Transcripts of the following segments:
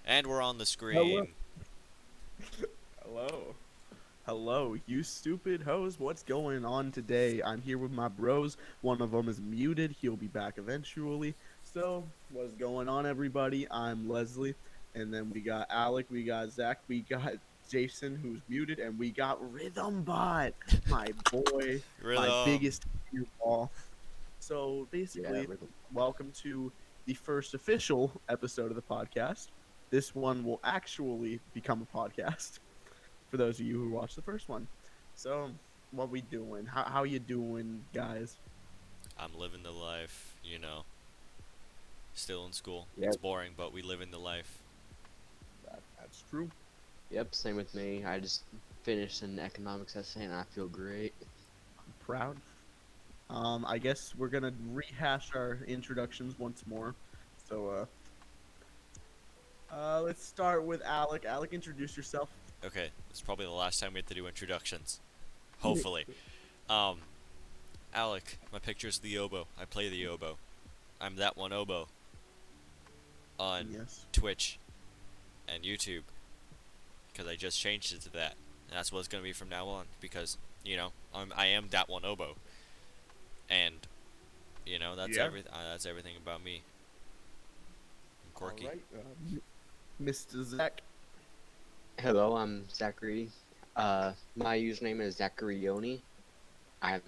And we're on the Hello. screen. Hello. Hello, you stupid hoes. What's going on today? I'm here with my bros. One of them is muted. He'll be back eventually. So, what's going on, everybody? I'm Leslie. And then we got Alec, we got Zach, we got Jason, who's muted, and we got Rhythm Bot, my boy, my Rhythm. biggest ball. So, Yeah, basically, rhythm. welcome to the first official episode of the podcast. This one will actually become a podcast for those of you who watched the first one. So, what we doing? How you doing, guys? I'm living the life, Still in school. It's Yep, boring, but we live in the life. That's true. yep, same with me. I just finished an economics essay and I feel great. I'm proud. I guess we're gonna rehash our introductions once more. So, let's start with Alec. Alec, introduce yourself. Okay, it's probably the last time we have to do introductions. Hopefully. Um, Alec, my picture's the oboe. I play the oboe. I'm that one oboe on Yes. Twitch and YouTube because I just changed it to that. And that's what it's gonna be from now on because I am that one oboe, and that's Yeah. that's everything about me. I'm All quirky. right, Mr. Zach. Hello, I'm Zachary. My username is Zacharioni. I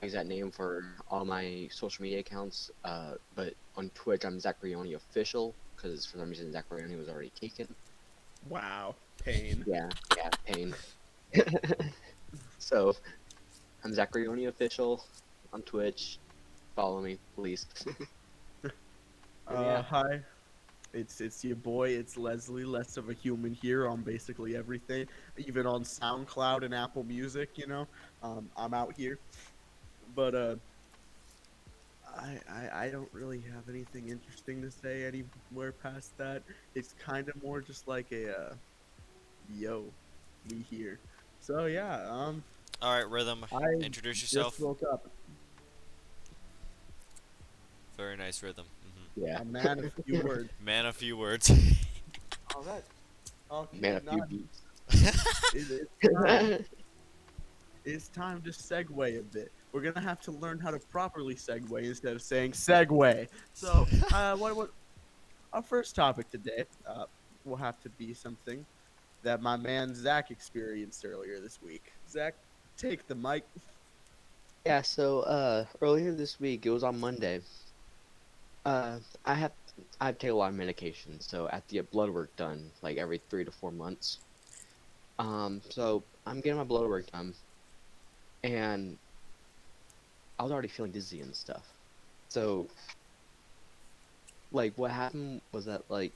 use that name for all my social media accounts. But on Twitch, I'm Zacharioni official because for some reason Zacharioni was already taken. Wow, pain. Yeah, pain. So I'm Zacharioni official on Twitch. Follow me, please. Yeah. Hi. It's your boy. It's Leslie, less of a human here on basically everything, even on SoundCloud and Apple Music. I'm out here, but I don't really have anything interesting to say anywhere past that. It's kind of more just like a yo, we here. So yeah, All right, Rhythm. I Introduce just yourself. woke up, Very nice Rhythm. Yeah. a man of few words. Man, a few words. All right, I'll keep Man, a it few not. beats. It's time. It's time to segue a bit. We're gonna have to learn how to properly segue instead of saying segue. So, what our first topic today will have to be something that my man Zach experienced earlier this week. Zach, take the mic. Yeah, so earlier this week, it was on Monday. Uh I have I take a lot of medication, so I have to get blood work done like every 3 to 4 months. So I'm getting my blood work done and I was already feeling dizzy and stuff. So like what happened was that like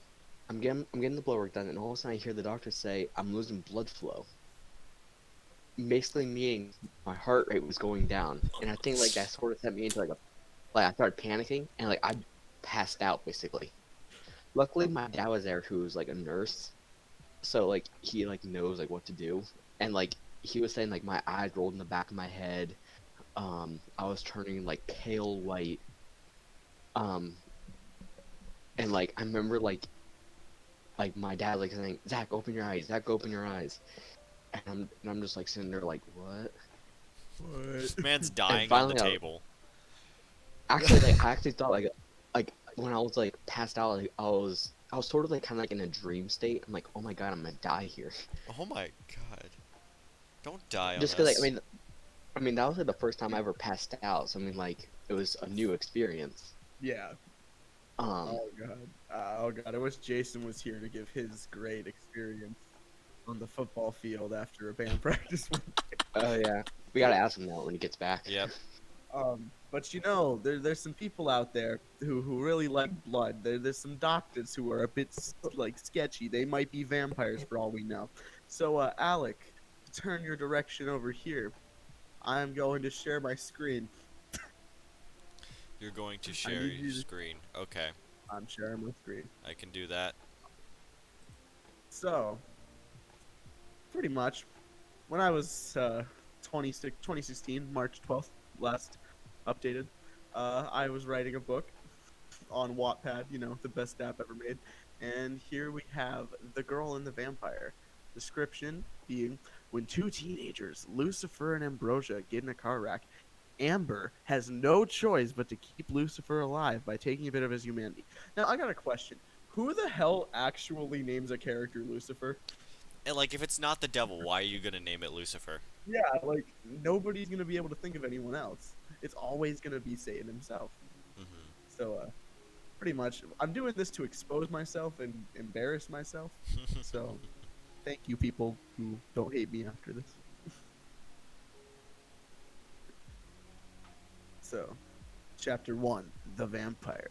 I'm getting the blood work done and all of a sudden I hear the doctor say I'm losing blood flow. Basically meaning my heart rate was going down. And I think like that sort of sent me into like I started panicking and like I passed out basically. Luckily, my dad was there, who's like a nurse, so like he like knows like what to do, and like he was saying like my eyes rolled in the back of my head. I was turning like pale white. Um, and like I remember like my dad like saying, "Zach, open your eyes. Zach, open your eyes." And I'm just like sitting there like what? What? Man's And dying on the finally, table. actually like I actually thought like when I was like passed out, like, I was sort of like kind of like in a dream state. I'm like, oh my god, I'm gonna die here. Oh my god. Don't die on Just because like, us. I mean, that was like the first time I ever passed out. So I mean, like, it was a new experience. Yeah. Um, Oh god. Oh god. I wish Jason was here to give his great experience on the football field after a band practice. oh yeah, we gotta ask him that when he gets back. Yep. But there's some people out there who really like blood. There's some doctors who are a bit like sketchy. They might be vampires for all we know. So, Alec, turn your direction over here. I'm going to share my screen. You're going to I share need your you to. screen. Okay. I'm sharing my screen. I can do that. So, pretty much, when I was 2016, March 12th, last updated, I was writing a book on Wattpad, the best app ever made. And here we have The Girl and the Vampire. Description being when two teenagers, Lucifer and Ambrosia, get in a car wreck, Amber has no choice but to keep Lucifer alive by taking a bit of his humanity. Now, I got a question. Who the hell actually names a character Lucifer? And like, if it's not the devil, why are you gonna name it Lucifer? Yeah, like, nobody's going to be able to think of anyone else. It's always going to be Satan himself. So, pretty much, I'm doing this to expose myself and embarrass myself. So, thank you, people who don't hate me after this. So, Chapter 1 The Vampire.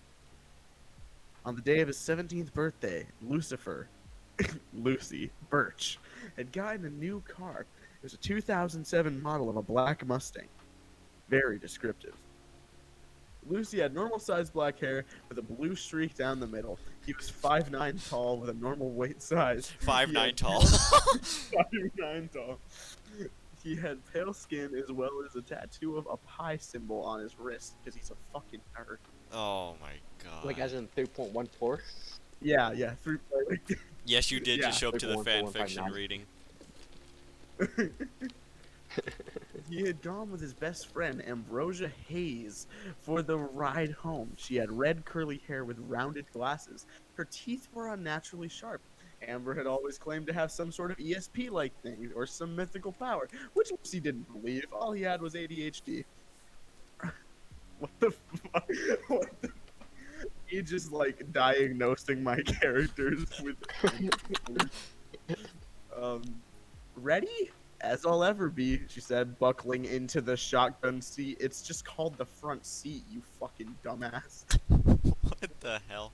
On the day of his 17th birthday, Lucifer, Lucy, Birch, had gotten a new car. It was a 2007 model of a black Mustang. Very descriptive. Lucy had normal-sized black hair with a blue streak down the middle. He was 5'9" tall with a normal weight size. 5'9" tall. 5'9" tall. He had pale skin as well as a tattoo of a pi symbol on his wrist because he's a fucking nerd. Oh my god. Like as in 3.14? Yeah. Yes, you did Yeah. just show up Like to the one for fan 159. fiction reading. He had gone with his best friend, Ambrosia Hayes, for the ride home. She had red curly hair with rounded glasses. Her teeth were unnaturally sharp. Amber had always claimed to have some sort of ESP-like thing or some mythical power, which Lucy didn't believe. All he had was ADHD. What the fuck? What the He just like diagnosing my characters with ready? As I'll ever be, she said, buckling into the shotgun seat. It's just called the front seat, you fucking dumbass. What the hell?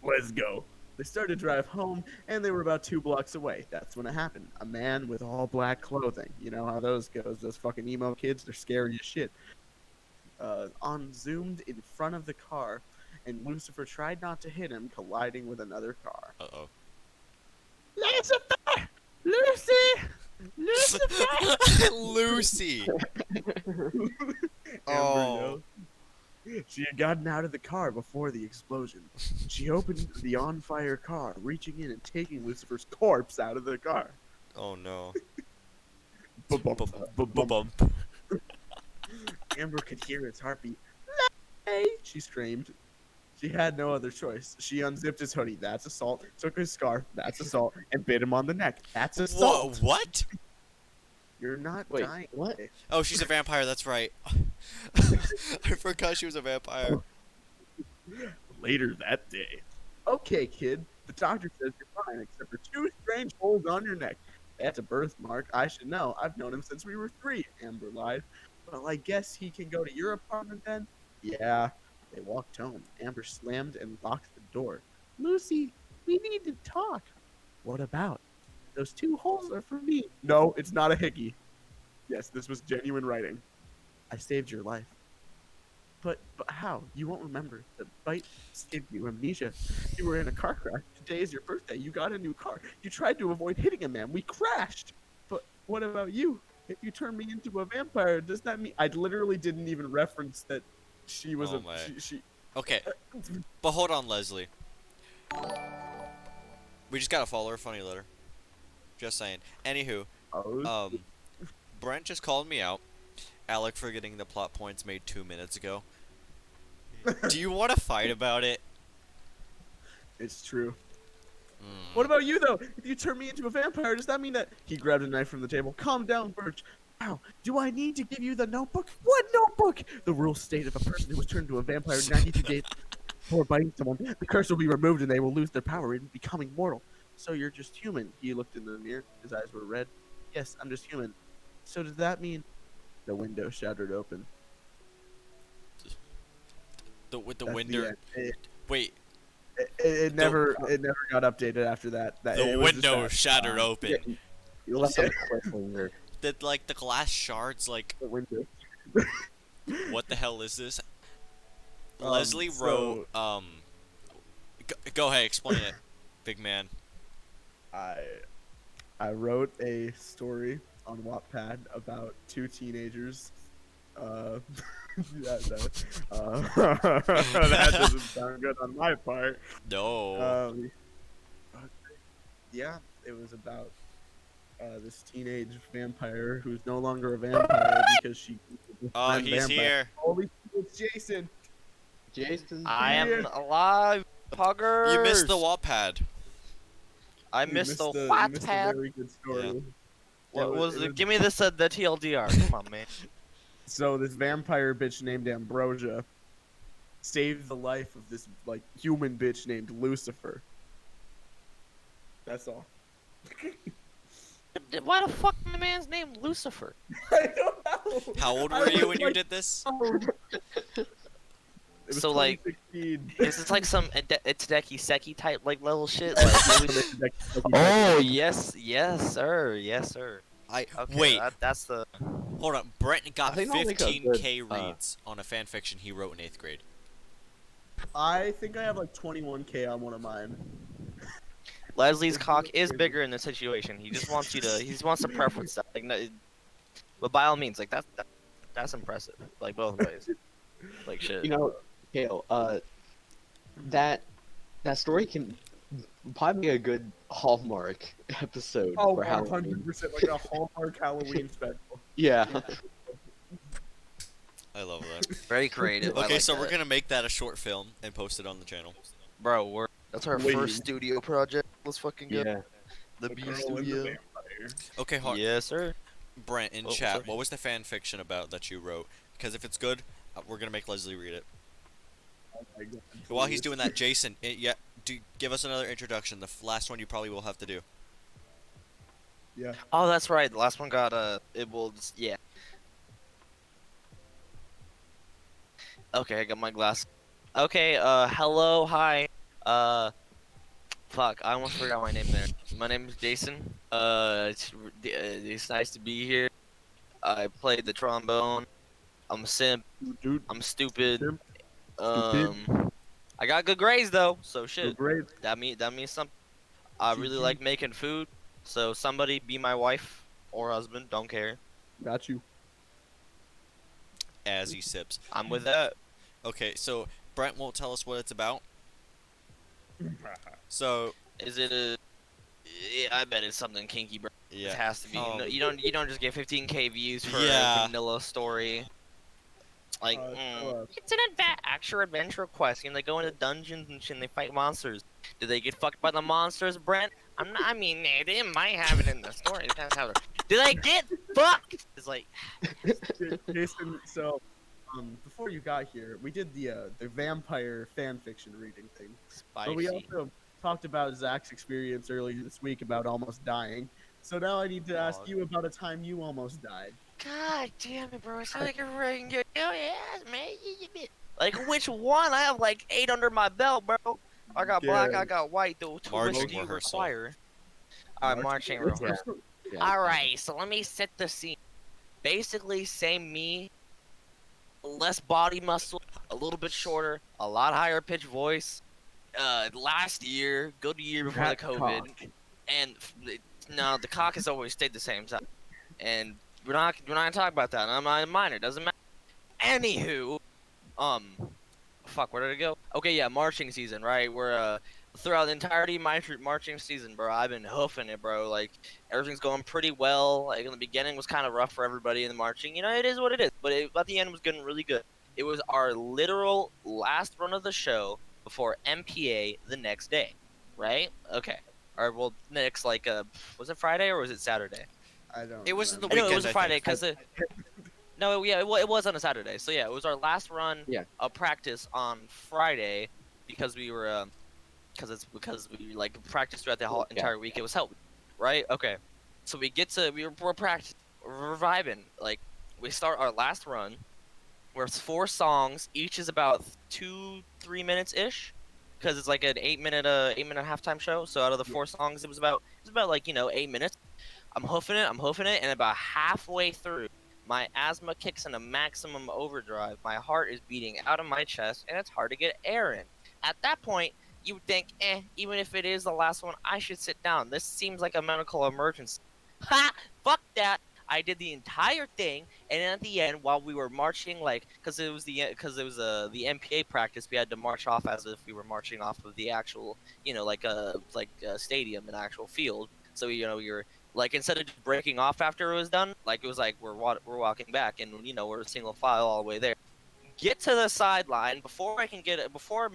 Let's go. They started to drive home, and they were about 2 blocks away. That's when it happened. A man with all black clothing. You know how those goes. Those fucking emo kids, they're scary as shit. Zoomed in front of the car, and Lucifer tried not to hit him, colliding with another car. Uh-oh. Lucifer! Lucy! Lucifer! Lucy! Amber Oh. yelled. She had gotten out of the car before the explosion. She opened the on-fire car, reaching in and taking Lucifer's corpse out of the car. Oh no. Ba-bump. Bump. Amber could hear his heartbeat. Hey! She screamed. She had no other choice. She unzipped his hoodie. That's assault. Took his scarf. That's assault. And bit him on the neck. That's Whoa, assault. what? You're not Wait, dying. what? Oh, she's a vampire, that's right. I forgot she was a vampire. Later that day. Okay, kid. The doctor says you're fine, except for 2 strange holes on your neck. That's a birthmark. I should know. I've known him since we were 3, Amber lied. Well, I guess he can go to your apartment then? Yeah. They walked home. Amber slammed and locked the door. Lucy, we need to talk. What about? Those 2 holes are for me. No, it's not a hickey. Yes, this was genuine writing. I saved your life. But how? You won't remember. The bite gave you amnesia. You were in a car crash. Today is your birthday. You got a new car. You tried to avoid hitting a man. We crashed. But what about you? If you turn me into a vampire, does that mean I literally didn't even reference that she was Oh my. she Okay, but hold on, Leslie. We just gotta follow her funny letter. Just saying. Anywho, oh, Brent just called me out. Alec for getting the plot points made 2 minutes ago. Do you want to fight about it? it's true. Mm. What about you though? If you turn me into a vampire, does that mean that he grabbed a knife from the table? Calm down, Birch. Wow, do I need to give you the notebook? What notebook? The rules state if a person who was turned into a vampire 92 days before biting someone, the curse will be removed and they will lose their power in becoming mortal. So you're just human. He looked in the mirror. His eyes were red. Yes, I'm just human. So does that mean the window shattered open? With the That's window. end. Wait, It never got updated after that. the it was just window that, shattered open. yeah, You left on a cliffhanger. That like the glass shards. Like, the window. what the hell is this? Um, Leslie wrote. Go ahead, explain it, big man. I wrote a story on Wattpad about 2 teenagers Uh, that doesn't sound good on my part. No. But yeah, it was about this teenage vampire who's no longer a vampire because she Oh, friend he's vampire. here. Holy shit, it's Jason. Jason's I here. am alive, puggers. You missed the Wattpad. I You missed the you missed a Wattpad. very good story. Yeah. What was it it? was- Give me this the TLDR. Come on, man. So this vampire bitch named Ambrosia saved the life of this like human bitch named Lucifer. That's all. Why the fuck the man's name Lucifer? I don't know. How old I were you was when you like, did this? It was So, like, 2016. Is this like some Tadeki Seki type like level shit? Like, oh yes, yes sir, yes sir. Okay, Wait. that's the. Hold on. Brent got I think I'll make a 15k good, reads on a fan fiction he wrote in 8th grade. I think I have like 21k on one of mine. Leslie's cock is bigger in this situation. He just wants you to. He just wants to preference that. Like, no, but by all means, like that's impressive. Like both ways. Like shit. You know, Kale, that story can probably be a good Hallmark episode Oh, for Halloween. 100% like a Hallmark Halloween special. Yeah. I love that. Very creative. I Okay, like so that. we're gonna make that a short film and post it on the channel. Bro, that's our Wait. first studio project. Let's fucking go. Yeah. The The B girl and the studio. vampire. Okay, Yes, sir. Brent in Oh, chat, sorry. what was the fan fiction about that you wrote? Because if it's good, we're gonna make Leslie read it. Oh my God, While he's please. doing that, Jason, give us another introduction. The last one you probably will have to do. Yeah. Oh, that's right. The last one got it will just, yeah. Okay, I got my glass. Okay, hello, hi. Fuck, I almost forgot my name there. My name is Jason. It's nice to be here. I played the trombone. I'm a simp. Dude, I'm stupid. Simp. I got good grades though, so shit. great. That means something. I really like making food, so somebody be my wife or husband, don't care. Got you. As he sips. I'm with that. Okay, so Brent won't tell us what it's about. So Is it a? Yeah, I bet it's something kinky, bro. yeah. It has to be. Um, No, you don't just get 15k views for Yeah. a vanilla story. Like, so, it's an action adventure quest. You know, they go into dungeons and shit and they fight monsters. Do they get fucked by the monsters, Brent? I mean, they might have it in the story. Depends how. Do they get fucked? It's like, Jason, so before you got here, we did the vampire fan fiction reading thing. spicy. But we also talked about Zach's experience earlier this week about almost dying. So now I need to ask Dog. you about a time you almost died. God damn it, bro. It's like a ring. Oh, yeah, man. Like, which one? I have like 8 under my belt, bro. I got black, Yeah. I got white, though. Marching Which do you rehearsal. require? Alright, marching rehearsal. Yeah. Alright, so let me set the scene. Basically, same me, less body muscle, a little bit shorter, a lot higher pitched voice. Last year, good year before the That COVID, cock. and no, the cock has always stayed the same size. And we're not gonna talk about that. I'm not a minor, doesn't matter. Anywho, fuck, where did it go? Okay, yeah, marching season, right? We're throughout the entirety of my marching season, bro, I've been hoofing it, bro. Like, everything's going pretty well. Like, in the beginning was kind of rough for everybody in the marching. You know, it is what it is. But at the end, it was getting really good. It was our literal last run of the show before MPA the next day, right? Okay. Or, well, next, like, was it Friday or was it Saturday? I don't. It was in the I know it weekend, was I a Friday think. because no, yeah, it was on a Saturday. So yeah, it was our last run of practice on Friday because we were because we like practiced throughout the whole entire week. It was held, right? Okay, so we're practicing, we're vibing. Like, we start our last run, where it's 4 songs, each is about 2-3 minutes ish, because it's like an 8-minute halftime show. So out of the 4 songs, it was about like 8 minutes. I'm hoofing it, and about halfway through, my asthma kicks in a maximum overdrive. My heart is beating out of my chest, and it's hard to get air in. At that point, you would think, even if it is the last one, I should sit down. This seems like a medical emergency. Ha! Fuck that! I did the entire thing, and then at the end, while we were marching, like, because it was the MPA practice, we had to march off as if we were marching off of the actual, like a stadium, an actual field. So you're like, instead of just breaking off after it was done, like it was like we're walking back, and we're a single file all the way there. Get to the sideline before I can before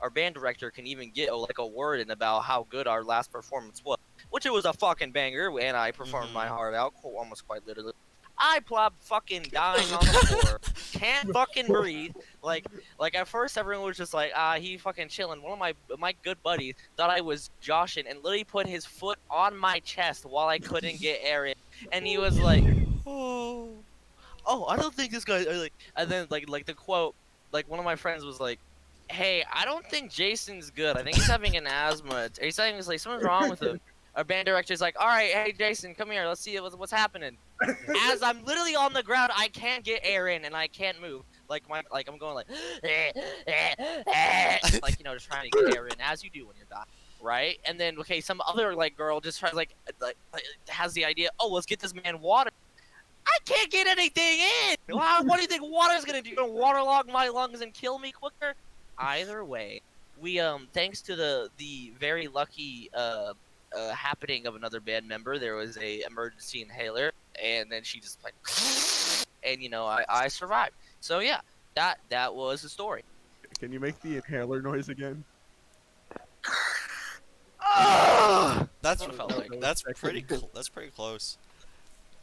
our band director can even get like a word in about how good our last performance was, which it was a fucking banger, and I performed my heart out, almost quite literally. I plopped fucking dying on the floor, can't fucking breathe. Like at first everyone was just like, he fucking chilling. One of my good buddies thought I was joshing and literally put his foot on my chest while I couldn't get air in, and he was like, oh, I don't think this guy like. And then like the quote, like one of my friends was like, hey, I don't think Jason's good. I think he's having an asthma. He's saying it's like something's wrong with him. Our band director's like, all right, hey Jason, come here. Let's see what's happening. As I'm literally on the ground, I can't get air in and I can't move. Like I'm going like, like just trying to get air in, as you do when you're dying, right? And then some other like girl just tries like has the idea, oh, let's get this man water. I can't get anything in. What do you think water's gonna do? You're gonna waterlog my lungs and kill me quicker? Either way, we thanks to the very lucky happening of another band member, there was a emergency inhaler, and then she just like, and I survived. So yeah, that was the story. Can you make the inhaler noise again? That's pretty close.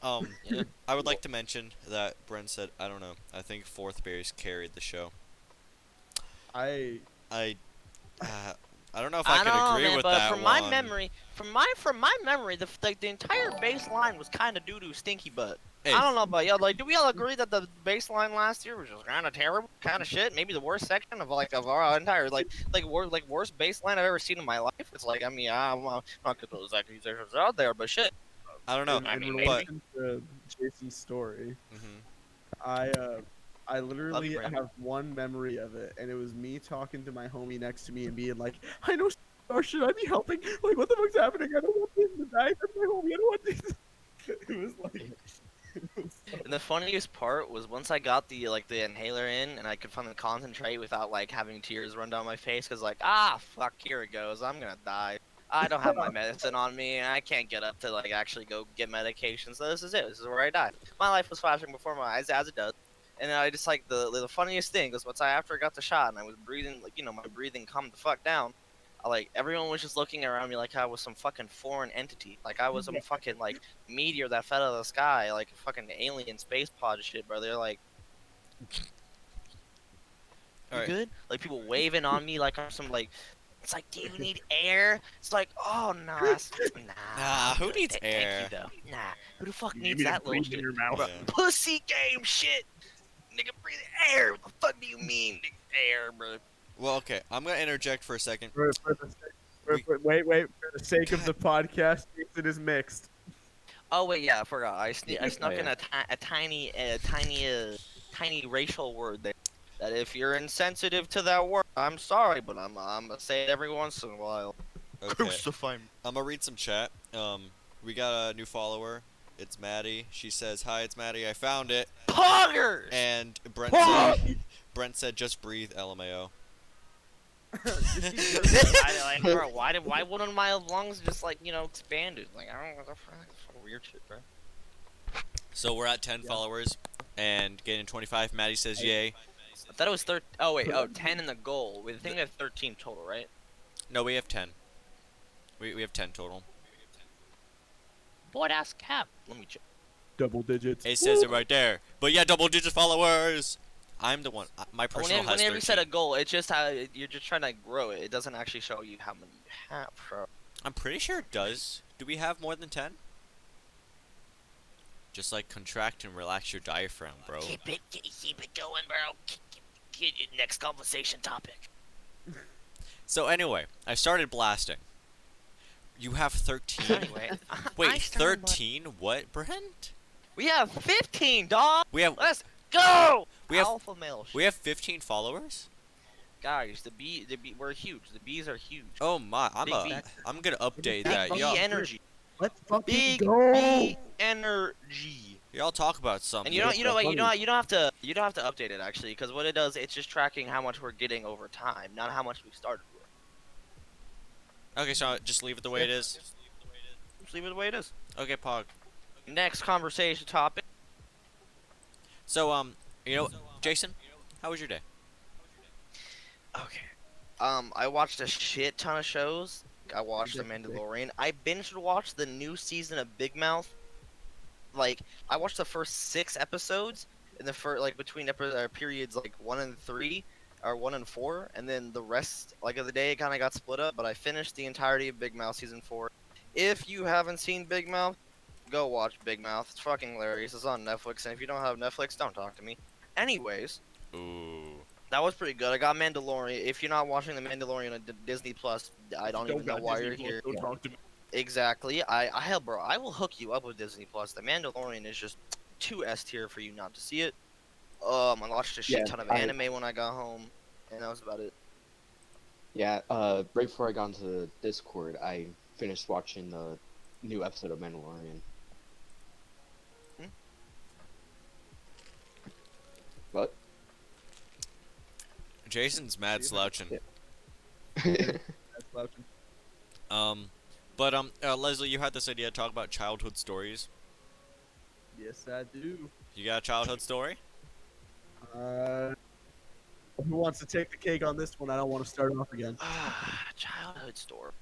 Yeah. I would like to mention that Brent said, I don't know, I think Fourth Berries carried the show. I don't know if I can agree with that from one. my memory, from my memory, the entire bass line was kind of doo-doo stinky butt. Hey. I don't know about y'all. Like, do we all agree that the bass line last year was just kind of terrible, kind of shit? Maybe the worst section of our entire worst bass line I've ever seen in my life. It's like, I mean, I'm not gonna throw those accusations out there, but shit. I don't know. In relation to Jason's story, I literally have one memory of it, and it was me talking to my homie next to me and being like, I know, or should I be helping? Like, what the fuck's happening? I don't want this to die for my homie. I don't want this. It was like. And the funniest part was once I got the inhaler in and I could finally concentrate without like having tears run down my face, because like, fuck, here it goes, I'm gonna die. I don't have my medicine on me, and I can't get up to like actually go get medication. So this is it. This is where I died. My life was flashing before my eyes, as it does. And then I just like the funniest thing was after I got the shot and I was breathing, like my breathing calmed the fuck down. Everyone was just looking around me like I was some fucking foreign entity. Like I was some fucking like meteor that fell out of the sky, like a fucking alien space pod shit, bro. They're like, you good? Like people waving on me like I'm some like. It's like, do you need air? It's like, oh no, nah. Who needs air? Thank you though. Nah, who the fuck needs that little shit? In your mouth. Yeah. Pussy game shit. Nigga, breathe air. What the fuck do you mean, nigga? Air, bro. Well, okay, I'm gonna interject for a second. Wait, for the sake of the podcast, Jason is mixed. Oh wait, yeah, I forgot. I snuck in a tiny racial word there. That if you're insensitive to that word, I'm sorry, but I'm gonna say it every once in a while. Okay. Crucify me. I'm gonna read some chat. We got a new follower. It's Maddie. She says, "Hi, it's Maddie. I found it." Poggers! And Brent said, "Just breathe, LMAO." Why wouldn't my lungs just expanded? Like, I don't know, that's weird shit, bro. So we're at 10 followers and getting 25. Maddie says, "Yay." I thought it was 10 in the goal. We think we have 13 total, right? No, we have 10. We have 10 total. Boy, ass cap. Let me check. Double digits. It says it right there. But yeah, double digit followers. I'm the one. My personal has 13. Whenever you set a goal, it's just how you're just trying to grow it. It doesn't actually show you how many you have, bro. I'm pretty sure it does. Do we have more than 10? Just like contract and relax your diaphragm, bro. Keep it going, bro. Next conversation topic. So anyway, I started blasting. You have 13? Anyway, Wait, 13? What, Brent? We have 15, dog. Let's go. Alpha male shit. We have 15 followers? Guys, we're huge. The bees are huge. Oh my, I'm gonna update that. Bee Yo, energy. Let's fucking Big go. B energy. Y'all talk about something. And you don't have to update it actually, because what it does, it's just tracking how much we're getting over time, not how much we started with. Okay, so just leave it the way it is. Just leave it the way it is. Okay, Pog. Next conversation topic. So Jason, how was your day? Okay. I watched a shit ton of shows. I watched The Mandalorian. I binged watched the new season of Big Mouth. Like, I watched the first 6 episodes in the first, like, between periods like 1 and 3 or 1 and 4, and then the rest like of the day it kind of got split up. But I finished the entirety of Big Mouth season 4. If you haven't seen Big Mouth, go watch Big Mouth. It's fucking hilarious. It's on Netflix, and if you don't have Netflix, don't talk to me. Anyways. Ooh. That was pretty good. I got Mandalorian. If you're not watching The Mandalorian on Disney Plus, I don't even know why you're here. Don't talk to me. Exactly. Hell, bro, I will hook you up with Disney Plus. The Mandalorian is just too S tier for you not to see it. I watched a shit ton of anime when I got home, and that was about it. Yeah. Right before I got into the Discord, I finished watching the new episode of Mandalorian. What? Jason's mad slouching. That's slouching. Leslie, you had this idea to talk about childhood stories. Yes, I do. You got a childhood story? Who wants to take the cake on this one? I don't want to start off again. Childhood story.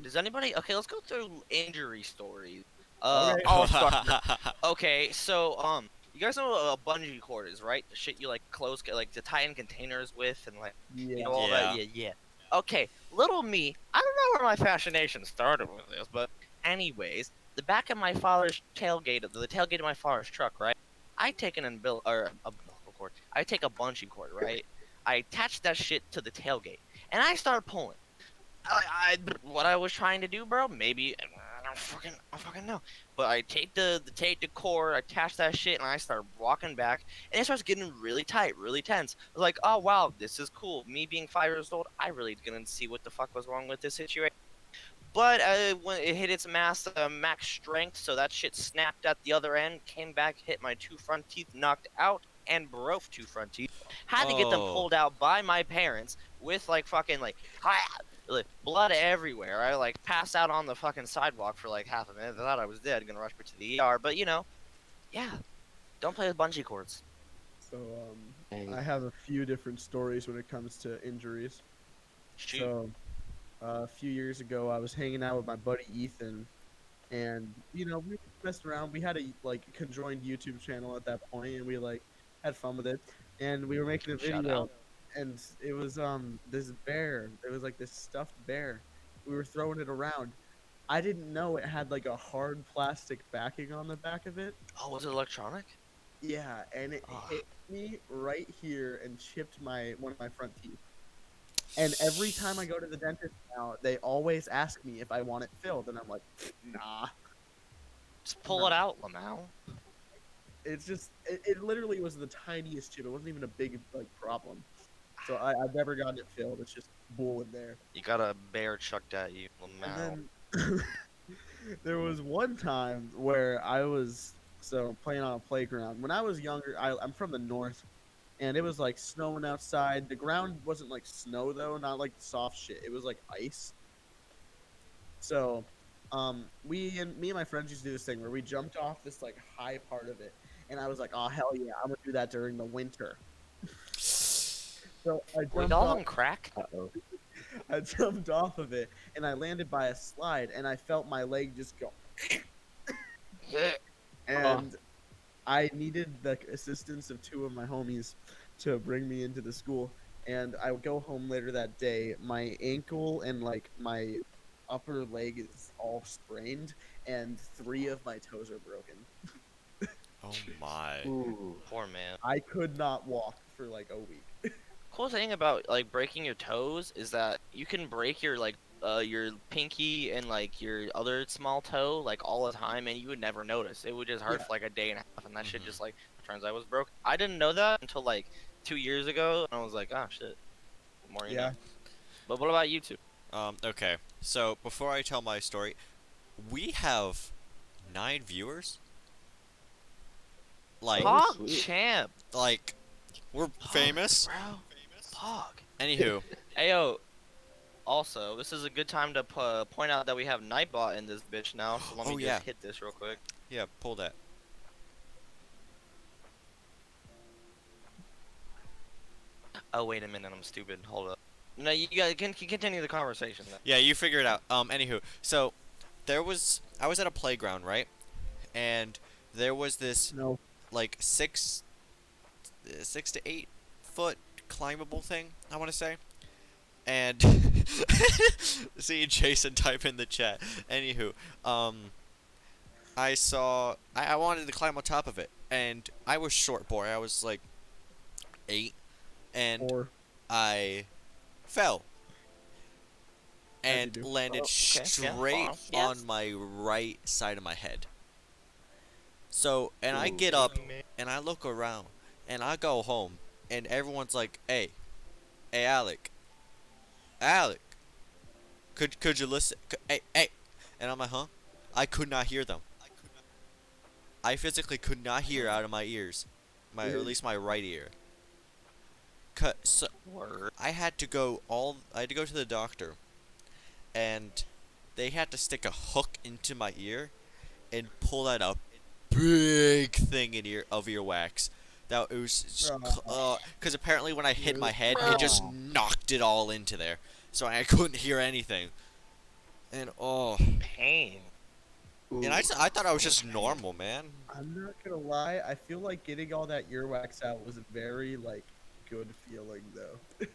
Does anybody? Okay, let's go through injury stories. Okay. I'll start. Okay, so you guys know what a bungee cord is, right? The shit you like close, like to tie in containers with, and like you know all that. Yeah. Okay, little me, I don't know where my fascination started with this, but anyways, the back of my father's tailgate, the tailgate of my father's truck, right? I take an umbilical cord. I take a bungee cord, right? I attach that shit to the tailgate, and I start pulling. What I was trying to do, bro? Maybe I don't fucking know. But I take the cord, attach that shit, and I start walking back, and it starts getting really tight, really tense. I was like, oh wow, this is cool. Me being 5 years old, I really didn't see what the fuck was wrong with this situation. But when it hit its max strength, so that shit snapped at the other end, came back, hit my 2 front teeth, knocked out, and broke 2 front teeth. Had to get them pulled out by my parents with like fucking like blood everywhere. I like passed out on the fucking sidewalk for like half a minute. I thought I was dead, gonna rush me to the ER. But yeah, don't play with bungee cords. So I have a few different stories when it comes to injuries. Shoot. So a few years ago, I was hanging out with my buddy Ethan, and we messed around. We had a conjoined YouTube channel at that point, and we had fun with it. And we were making a video. And it was this bear. It was like this stuffed bear. We were throwing it around. I didn't know it had like a hard plastic backing on the back of it. Oh, was it electronic? Yeah, and it hit me right here and chipped one of my front teeth. And every time I go to the dentist now, they always ask me if I want it filled, and I'm like, nah. Just pull it out, Lamau. It's just it literally was the tiniest chip. It wasn't even a big problem. So I've never gotten it filled. It's just bull in there. You got a bear chucked at you, Lamau. And then there was one time where I was playing on a playground. When I was younger, I'm from the north, and it was like snowing outside. The ground wasn't like snow though, not like soft shit. It was like ice. So, me and my friends used to do this thing where we jumped off this like high part of it, and I was like, "Oh hell yeah, I'm gonna do that during the winter." So I jumped on crack? I jumped off of it, and I landed by a slide, and I felt my leg just go. And I needed the assistance of 2 of my homies to bring me into the school. And I would go home later that day. My ankle and like my upper leg is all sprained, and 3 of my toes are broken. Oh my. Ooh, poor man. I could not walk for like a week. Cool thing about like breaking your toes is that you can break your your pinky and like your other small toe like all the time, and you would never notice. It would just hurt for like a day and a half, and that shit just like turns out was broke. I didn't know that until like 2 years ago, and I was like, oh shit. The more you know. But what about you two? Okay. So before I tell my story, we have 9 viewers. Like, Pog champ. like, we're famous. Bro. Pog. Anywho, Ayo. Also, this is a good time to point out that we have Nightbot in this bitch now. So let me just hit this real quick. Yeah, pull that. Oh wait a minute, I'm stupid. Hold up. No, you guys can continue the conversation. Then. Yeah, you figure it out. Anywho, so I was at a playground, right? And there was this like 6 to 8 foot climbable thing, I want to say. And see Jason type in the chat. Anywho, I wanted to climb on top of it, and I was short boy. I was like 8, and I fell and landed straight on my right side of my head. So, and I get up and I look around and I go home, and everyone's like, "Hey, Alec, could you listen? Hey," and I'm like, "Huh?" I could not hear them. I physically could not hear out of my ears, or at least my right ear. So I had to go to the doctor, and they had to stick a hook into my ear and pull out a big thing in earwax. That it was because apparently when I hit my head, it just knocked it all into there, so I couldn't hear anything. And pain. And I thought I was just normal, man. I'm not gonna lie, I feel like getting all that earwax out was a very good feeling though.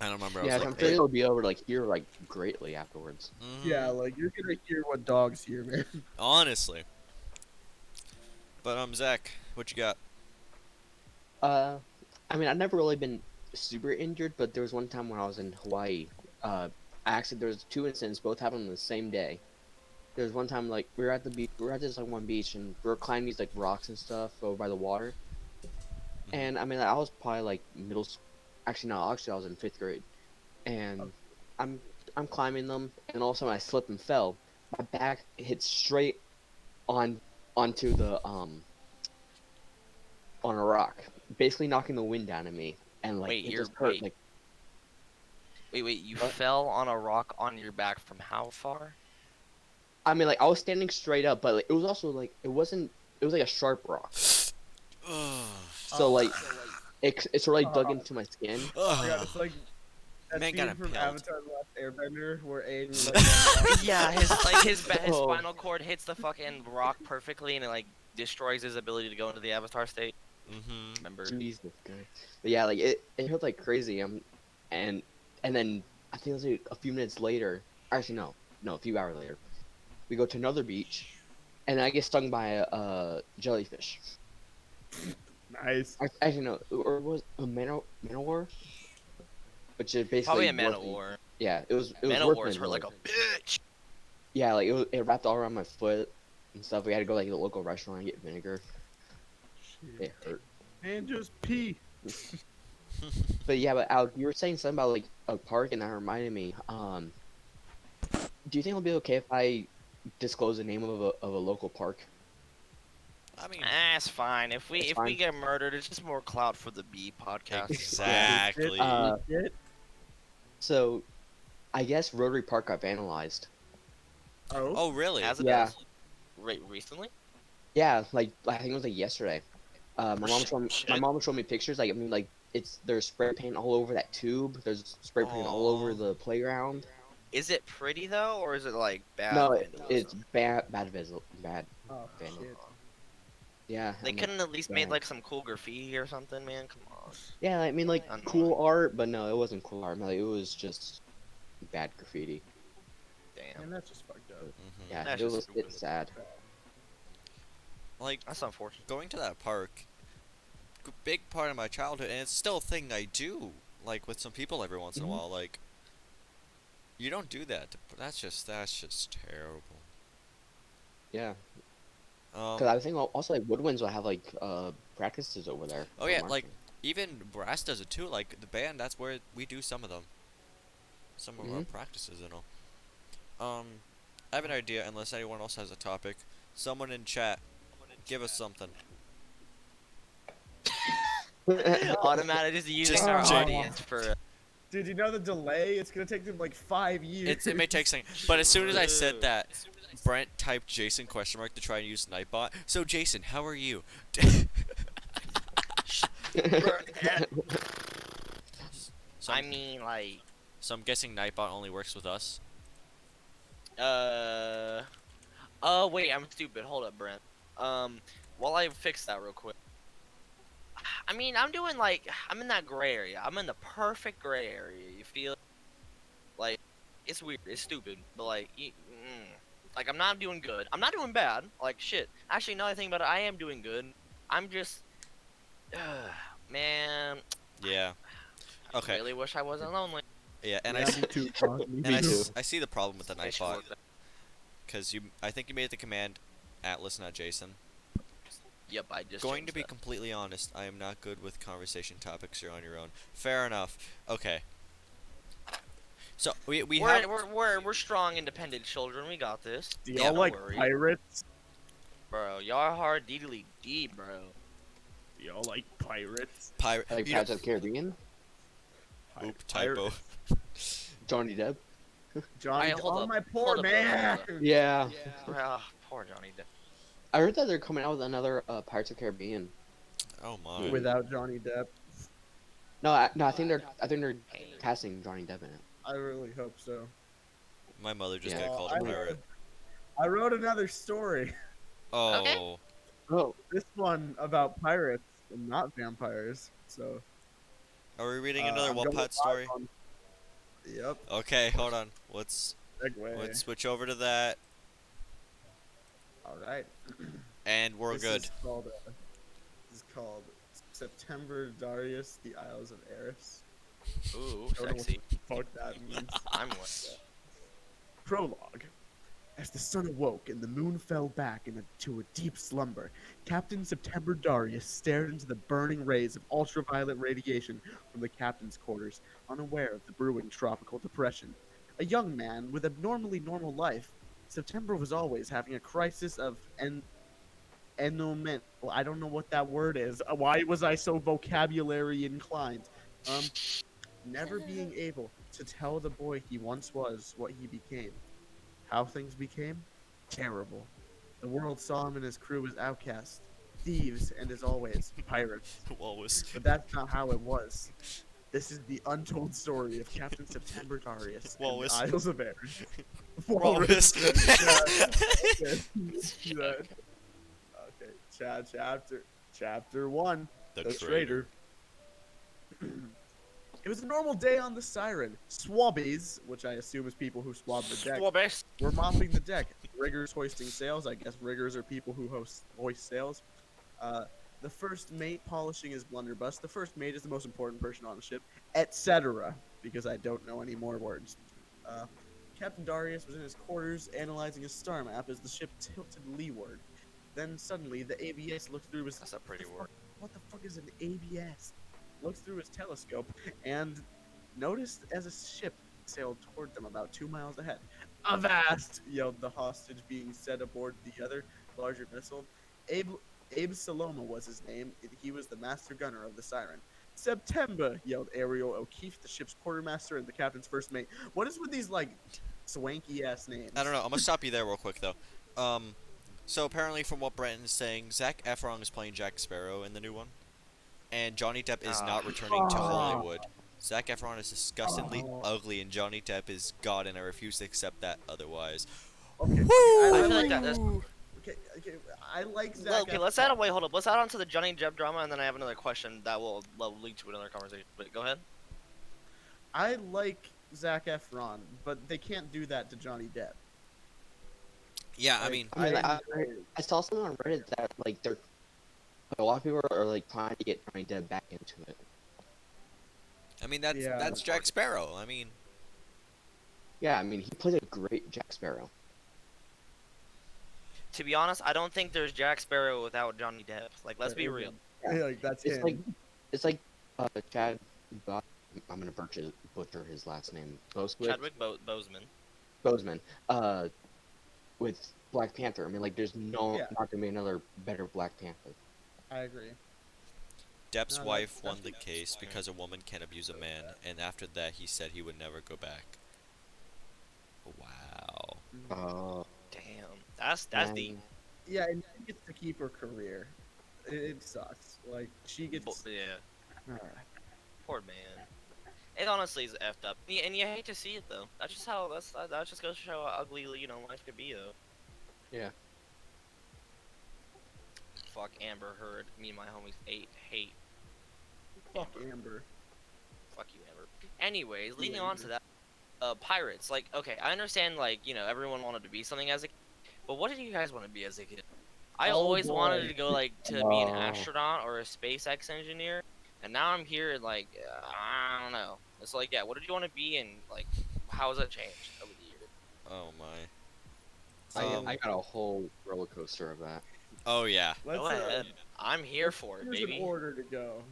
I don't remember. Yeah, I'm sure you'll be able to hear greatly afterwards. Yeah, you're gonna hear what dogs hear, man. Honestly. But Zach, what you got? I mean, I've never really been super injured, but there was one time when I was in Hawaii. There was 2 incidents, both happened on the same day. There was one time we were at the beach, we were at this one beach, and we were climbing these rocks and stuff over by the water. And I mean, I was probably middle school. Actually, no, I was in 5th grade, and I'm climbing them, and all of a sudden I slipped and fell. My back hit straight onto the on a rock, basically knocking the wind down of me, and wait, it just hurt. Wait, you fell on a rock on your back from how far? I mean, I was standing straight up, but it was also it wasn't. It was a sharp rock. So it sort of dug into my skin. Oh my god, it's like that Man scene got from impaled. Avatar: The Last Airbender where Aang Yeah, his spinal cord hits the fucking rock perfectly, and it destroys his ability to go into the Avatar state. Remember? Jesus Christ. But yeah, it hurt like crazy. And then I think it was a few minutes later. Actually, no, a few hours later, we go to another beach, and I get stung by a jellyfish. Nice. Actually, no, or was a Manowar? Which is basically probably a Manowar. Yeah, it was Manowars were like a bitch. Yeah, it wrapped all around my foot and stuff. We had to go to the local restaurant and get vinegar. Shit. It hurt. And just pee. But yeah, but Alec, you were saying something about a park, and that reminded me. Do you think it'll be okay if I disclose the name of a local park? I mean, it's fine. If we get murdered, it's just more clout for the B podcast. Exactly. So, I guess Rotary Park got vandalized. Oh, really? As it Yeah. does? Recently? Yeah, I think it was yesterday. My mom showed me pictures. There's spray paint all over that tube. There's spray paint all over the playground. Is it pretty though, or is it bad? No, vandalism? it's bad vandalism. Oh, shit. Yeah. They couldn't at least made some cool graffiti or something, man. Come on. Yeah, I mean cool art, but no, it wasn't cool art. It was just bad graffiti. Damn. And that's just fucked up. Yeah, it's sad. That's unfortunate. Going to that park, big part of my childhood, and it's still a thing I do, with some people every once in a while. You don't do that. That's just terrible. Yeah. Because I think also Woodwinds will have practices over there. Oh yeah, even Brass does it too. The band, that's where we do some of them. Some of our practices and all. I have an idea. Unless anyone else has a topic, someone in chat, give us something. Automatic just using Just our Jay. audience for. Dude, you know the delay? It's gonna take them like 5 years. It may take something, but as soon as I said that, Brent typed Jason question mark to try and use Nightbot. So Jason, how are you? I mean, like. So I'm guessing Nightbot only works with us. Oh wait, I'm stupid. Hold up, Brent. While I fix that real quick. I mean, I'm doing like I'm in that gray area. I'm in the perfect gray area. You feel? Like, it's weird. It's stupid, but like, like I'm not doing good. I'm not doing bad. Like shit. Actually, now that I think about it, I am doing good. I'm just, man. Yeah. Okay. I really wish I wasn't lonely. Yeah, and Yeah, I see, me too, John, me and too. I see the problem with the I should Nightbot, work that. because I think you made the command Atlas, not Jason. Yep, I just. Going to changed be that. completely honest, I am not good with conversation topics. You're on your own. Fair enough. Okay. So We're strong, independent children. We got this. Do Yeah, y'all no like worries. pirates? Bro, y'all are hard deedly deep, bro. Do y'all like pirates? pirate. Like You know, Pirates of the Caribbean? oop, typo. Johnny Depp? Johnny, Alright, hold oh up, my poor hold up, man! hold Yeah. Ah, poor Johnny Depp. I heard that they're coming out with another Pirates of the Caribbean. Oh my. Without Johnny Depp, No, I think they're casting Johnny Depp in it. I really hope so. My mother just Yeah. got called I a pirate. I wrote another story. Oh. Okay. Oh, This one about pirates and not vampires. So. Are we reading another I'm going Wattpad live story? on- Yep. Okay, hold on. Let's Segue. switch over to that, All right. and we're This good. This is called September Darius, the Isles of Eris. Ooh, I don't know sexy. what the fuck that means. I'm with that. Prologue. As the sun awoke and the moon fell back into a deep slumber, Captain September Darius stared into the burning rays of ultraviolet radiation from the captain's quarters, unaware of the brewing tropical depression. A young man with abnormally normal life, September was always having a crisis of ennoment. Well, I don't know what that word is. Why was I so vocabulary inclined? Never being able to tell the boy he once was what he became. How things became? Terrible. The world saw him and his crew as outcasts, thieves, and as always, pirates. Walrus. But that's not how it was. This is the untold story of Captain September Darius and the Walrus. Isles of Eris. Walrus. Okay, chapter 1. The The traitor. Traitor. It was a normal day on the Siren. Swabbies, which I assume is people who swab the deck, Swabbies. were mopping the deck. Riggers hoisting sails. I guess riggers are people who hoist sails. The first mate polishing his blunderbuss. The first mate is the most important person on the ship, etc. Because I don't know any more words. Captain Darius was in his quarters analyzing a star map as the ship tilted leeward. Then suddenly the ABS looked through his. That's a pretty word. What the fuck is an ABS? Looked through his telescope and noticed as a ship sailed toward them about 2 miles ahead. Avast! Yelled the hostage being set aboard the other larger vessel. Abe Saloma was his name, and he was the master gunner of the Siren. September! Yelled Ariel O'Keefe, the ship's quartermaster and the captain's first mate. What is with these, like, swanky ass names? I don't know. I'm gonna stop you there real quick though. So apparently, from what Brenton's saying, Zac Efron is playing Jack Sparrow in the new one, and Johnny Depp is not returning to Hollywood. Zac Efron is disgustingly ugly, and Johnny Depp is God, and I refuse to accept that otherwise. Okay, Woo! I feel like that's. okay, I like Zac Okay, Efron. let's add. Wait, hold up. Let's add on to the Johnny Depp drama, and then I have another question that will lead to another conversation. But go ahead. I like Zac Efron, but they can't do that to Johnny Depp. Yeah, I Like, mean, I saw something on Reddit that like a lot of people are like trying to get Johnny Depp back into it. that's Jack Sparrow. I mean, Yeah, I mean he played a great Jack Sparrow. To be honest, I don't think there's Jack Sparrow without Johnny Depp. Like, let's be real. Yeah, like that's It's him. like Chad. I'm gonna butcher his last name. Boswick. Chadwick Boseman. Boseman. with Black Panther. I mean, like, there's Yeah. not gonna be another better Black Panther. I agree. Depp's No, wife that's won the case because a woman can't abuse a man, and after that he said he would never go back. Wow. Oh, Damn, that's man. deep. Yeah, and she gets to keep her career. It sucks. Like she gets. Yeah, Alright. poor man. It honestly is effed up, and you hate to see it though. That's just how that just goes to show how ugly life could be though. Yeah. Fuck Amber Heard. Me and my homies hate. Fuck Amber. Fuck you, Amber. Anyways, leading on to that, pirates. Like, okay, I understand. Like, everyone wanted to be something as a kid, but what did you guys want to be as a kid? I Oh, always wanted boy. to go to be an astronaut or a SpaceX engineer, and now I'm here and I don't know. It's like, yeah, what did you want to be, and like, how has that changed over the years? Oh my. I got a whole roller coaster of that. Oh yeah. Let's Go ahead. I'm here for it, Here's baby. an order to go.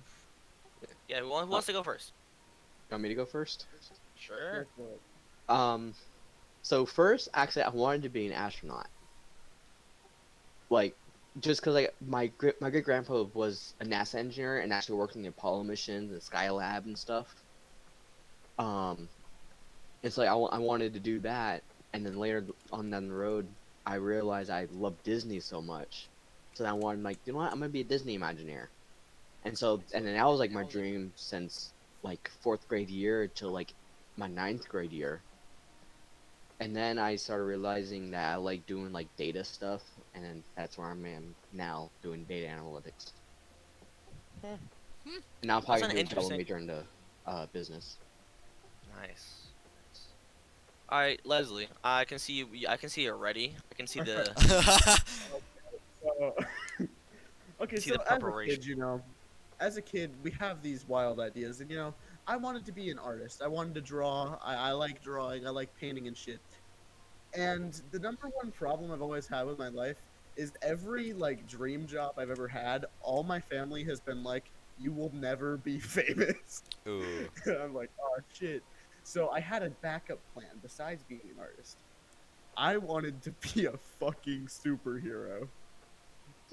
Yeah, who wants to go first? You want me to go first? Sure. Go for it. So first, actually, I wanted to be an astronaut. Like, just because my great grandpa was a NASA engineer and actually worked on the Apollo missions and Skylab and stuff. It's like I wanted to do that, and then later on down the road, I realized I loved Disney so much, so then I wanted you know what, I'm gonna be a Disney Imagineer, and then that was like my dream since like 4th grade year to like my 9th grade year. And then I started realizing that I like doing like data stuff, and then that's where I'm at now, doing data analytics. And now I'm probably doing a double major into business. Nice. All right, Leslie. I can see you. I can see you're ready. I can see the. So, okay, See so the as a preparation. kid, as a kid, we have these wild ideas, and I wanted to be an artist. I wanted to draw. I like drawing. I like painting and shit. And the number one problem I've always had with my life is every like dream job I've ever had, all my family has been like, "You will never be famous." Ooh. I'm like, "Oh shit." So I had a backup plan besides being an artist. I wanted to be a fucking superhero.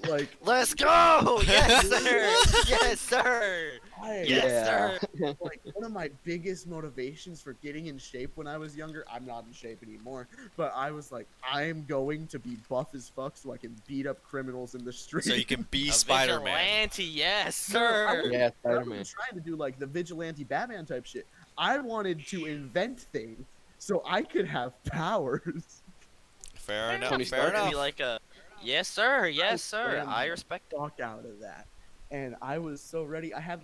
Like, Let's go! Yes, sir. Yes, sir. Yes, sir. Like one of my biggest motivations for getting in shape when I was younger, I'm not in shape anymore, but I was like, I'm going to be buff as fuck so I can beat up criminals in the street. So you can be A Spider-Man. vigilante, yes, I sir. wasn't trying to do like the vigilante Batman type shit. I wanted to invent things so I could have powers. Fair enough. Tony Fair Stark. enough. Be like a, yes, sir. Yes, sir. I respect it. Fuck out of that. And I was so ready. I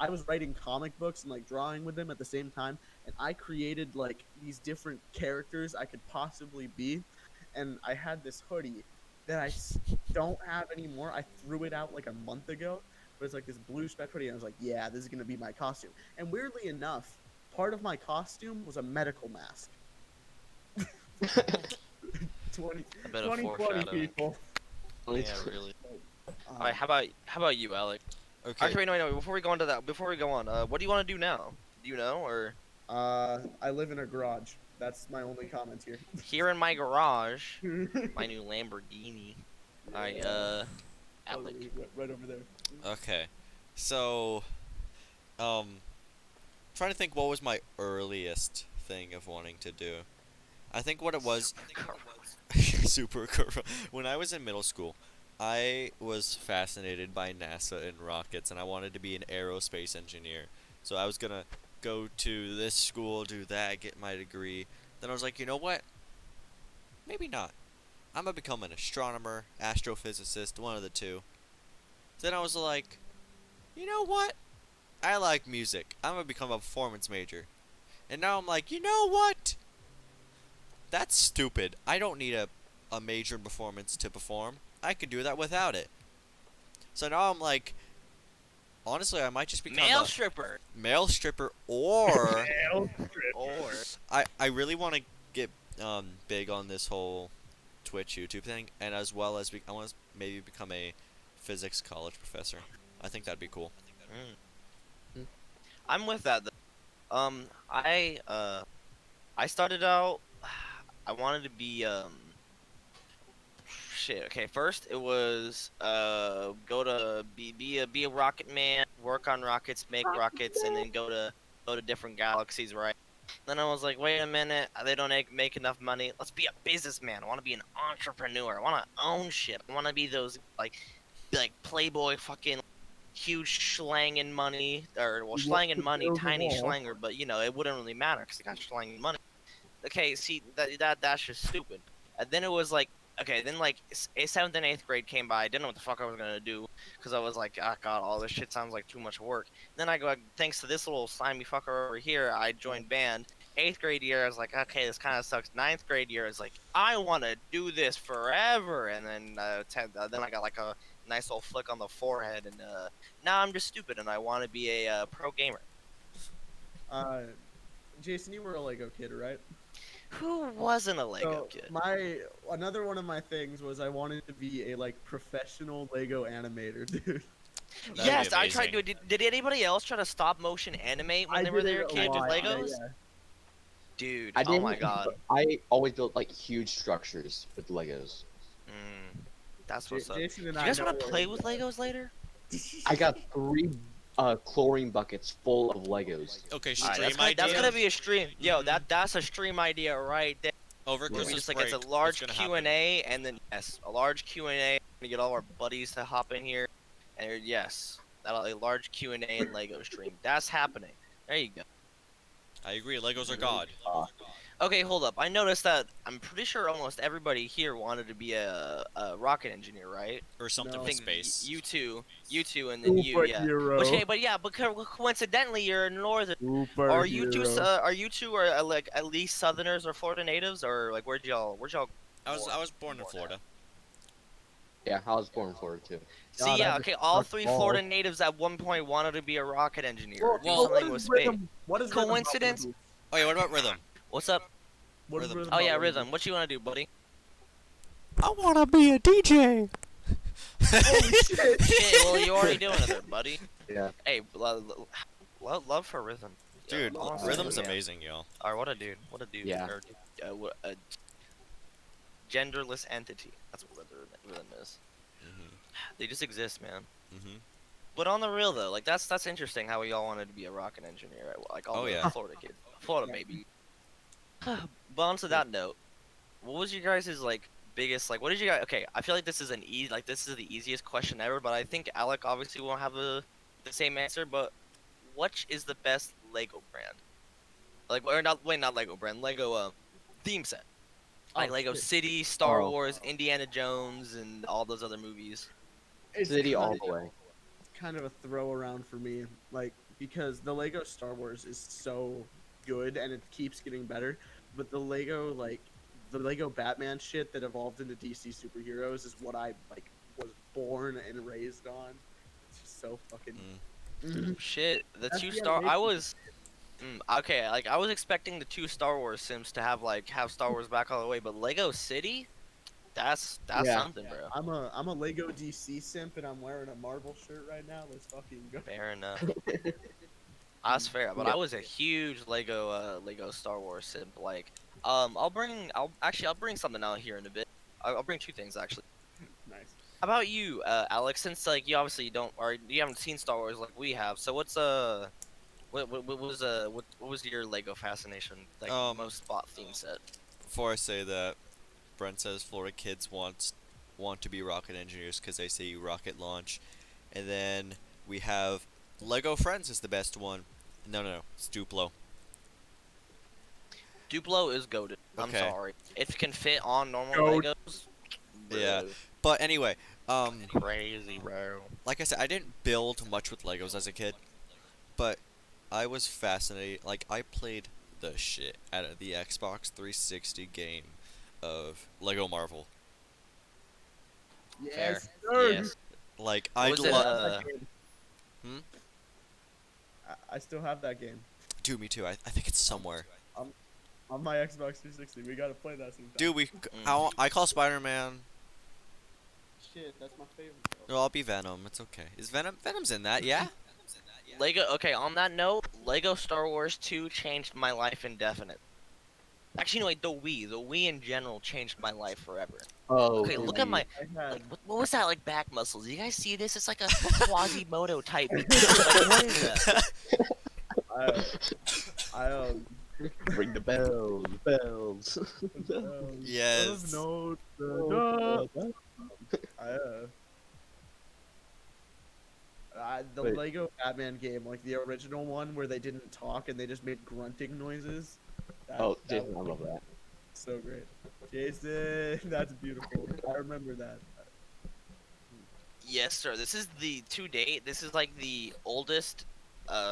was writing comic books and like drawing with them at the same time, and I created like these different characters I could possibly be. And I had this hoodie that I don't have anymore. I threw it out like a month ago, but it's like this blue spec hoodie, and I was like, yeah, this is gonna be my costume. And weirdly enough, part of my costume was a medical mask. 2020 people. Yeah, really. Um, All right, how about you, Alec? Okay. Actually, no. Before we go into that, before we go on, what do you want to do now? Do you know, or I live in a garage. That's my only comment here. here in my garage, my new Lamborghini. All right, Alec. Right over there. Okay. So, trying to think what was my earliest thing of wanting to do. I think what it was super cool. When I was in middle school, I was fascinated by NASA and rockets, and I wanted to be an aerospace engineer. So I was gonna go to this school, do that, get my degree. Then I was like, you know what? Maybe not. I'm gonna become an astronomer, astrophysicist, one of the two. Then I was like, you know what? I like music. I'm gonna become a performance major. And now I'm like, you know what? That's stupid. I don't need a major in performance to perform. I can do that without it. So now I'm like, honestly, I might just become Male a stripper. male stripper, or Or I really want to get big on this whole Twitch YouTube thing, and as well as I want to maybe become a physics college professor. I think that'd be cool. I'm with that. I started out. I wanted to be shit. Okay, first it was go to be a rocket man, work on rockets, make rockets, and then go to different galaxies, right? Then I was like, wait a minute, they don't make enough money. Let's be a businessman. I want to be an entrepreneur. I want to own shit. I want to be those like playboy fucking huge schlanging money, or well, schlanging money, tiny schlanger, but you know it wouldn't really matter because I got schlanging money. Okay, see that's just stupid. And then it was like, okay, then like seventh and eighth grade came by. I didn't know what the fuck I was gonna do because I was like, oh god, all this shit sounds like too much work. Then I go, thanks to this little slimy fucker over here, I joined band. Eighth grade year, I was like, okay, this kind of sucks. Ninth grade year, I was like, I want to do this forever. And then then I got like a nice little flick on the forehead, and now I'm just stupid, and I want to be a pro gamer. Jason, you were a Lego kid, right? Who wasn't a Lego kid? Another one of my things was I wanted to be a like professional Lego animator, dude. Yes, I tried to. Did anybody else try to stop motion animate when they were their kids with Legos? Yeah. Dude, oh my god. I always built like huge structures with Legos. That's what's up. Jason and you guys want to play with Legos later? I got 3 chlorine buckets full of Legos. Okay, stream idea. That's gonna be a stream. Yo, that's a stream idea right there. Over Christmas just like break, it's a large Q&A, and then yes, a large Q&A. We get all our buddies to hop in here, and yes, a large Q&A and Lego stream. That's happening. There you go. I agree. Legos are god. Okay, hold up. I noticed that I'm pretty sure almost everybody here wanted to be a rocket engineer, right? Or something with space. You two, and then you, yeah. But coincidentally, you're northern. Are you two like at least Southerners or Florida natives, or like where'd y'all? I was born in Florida. Yeah, I was born in Florida too. See, yeah, okay. All 3 Florida natives at one point wanted to be a rocket engineer. Well, something with space. What is coincidence? Oh yeah, what about Rhythm? What's up? Rhythm? Oh yeah, Rhythm. What you wanna do, buddy? I wanna be a DJ. Holy shit! Shit, well, you're already doing it, there, buddy. Yeah. Hey, love for Rhythm. Dude, Yeah, Rhythm's amazing, y'all. Alright, what a dude. What a dude. Yeah. Or, a genderless entity. That's what Rhythm is. They just exist, man. But on the real though, like that's interesting how we all wanted to be a rocket engineer, like all the Florida kids, Florida baby. But on to that note, what was your guys' like biggest like? What did you guys? Okay, I feel like this is this is the easiest question ever, but I think Alec obviously won't have the same answer. But which is the best Lego brand? Like, or not Lego brand, Lego theme set. Like Lego City, Star Wars, Indiana Jones, and all those other movies. City all the way. Kind of a throw around for me, like because the Lego Star Wars is so good and it keeps getting better, but the Lego Batman shit that evolved into DC superheroes is what I like was born and raised on. It's just so fucking shit. The that's 2 Star I was okay, like I was expecting the 2 Star Wars Sims to have Star Wars back all the way, but Lego City, that's something, bro. I'm a Lego DC simp and I'm wearing a Marvel shirt right now. Let's fucking go. Fair enough. That's fair, but I was a huge Lego Star Wars simp. Like, I'll bring something out here in a bit. I'll bring 2 things actually. Nice. How about you, Alex? Since like you obviously you haven't seen Star Wars like we have, so what was your Lego fascination? Like most spot theme set. Before I say that, Brent says Florida kids want to be rocket engineers because they see rocket launch, and then we have Lego Friends is the best one. No, it's Duplo. Duplo is goated. I'm sorry. If it can fit on normal Legos. Bro. Yeah, but anyway, crazy, bro. Like I said, I didn't build much with Legos as a kid, but I was fascinated. Like I played the shit out of the Xbox 360 game of Lego Marvel. Yes, sir. Yes. Like I still have that game. Dude, me too. I think it's somewhere. On my Xbox 360, we gotta play that sometime. Dude, I call Spider-Man. Shit, that's my favorite. No, I'll be Venom. It's okay. Is Venom's in that? Yeah. Lego. Okay, on that note, Lego Star Wars 2 changed my life indefinite. Actually, no, wait, the Wii. The Wii in general changed my life forever. Oh, Okay, the look at Wii. my I like had what was that like back muscles? You guys see this? It's like a Quasimodo type. Like what is that? I Ring the bells, bells. of Yes. Notre Dame. I the Wait. Lego Batman game, like the original one where they didn't talk and they just made grunting noises. Oh, That Jason, I was love that. so great. Jason, that's beautiful. I remember that. Yes, sir. This is the to date. This is like the oldest,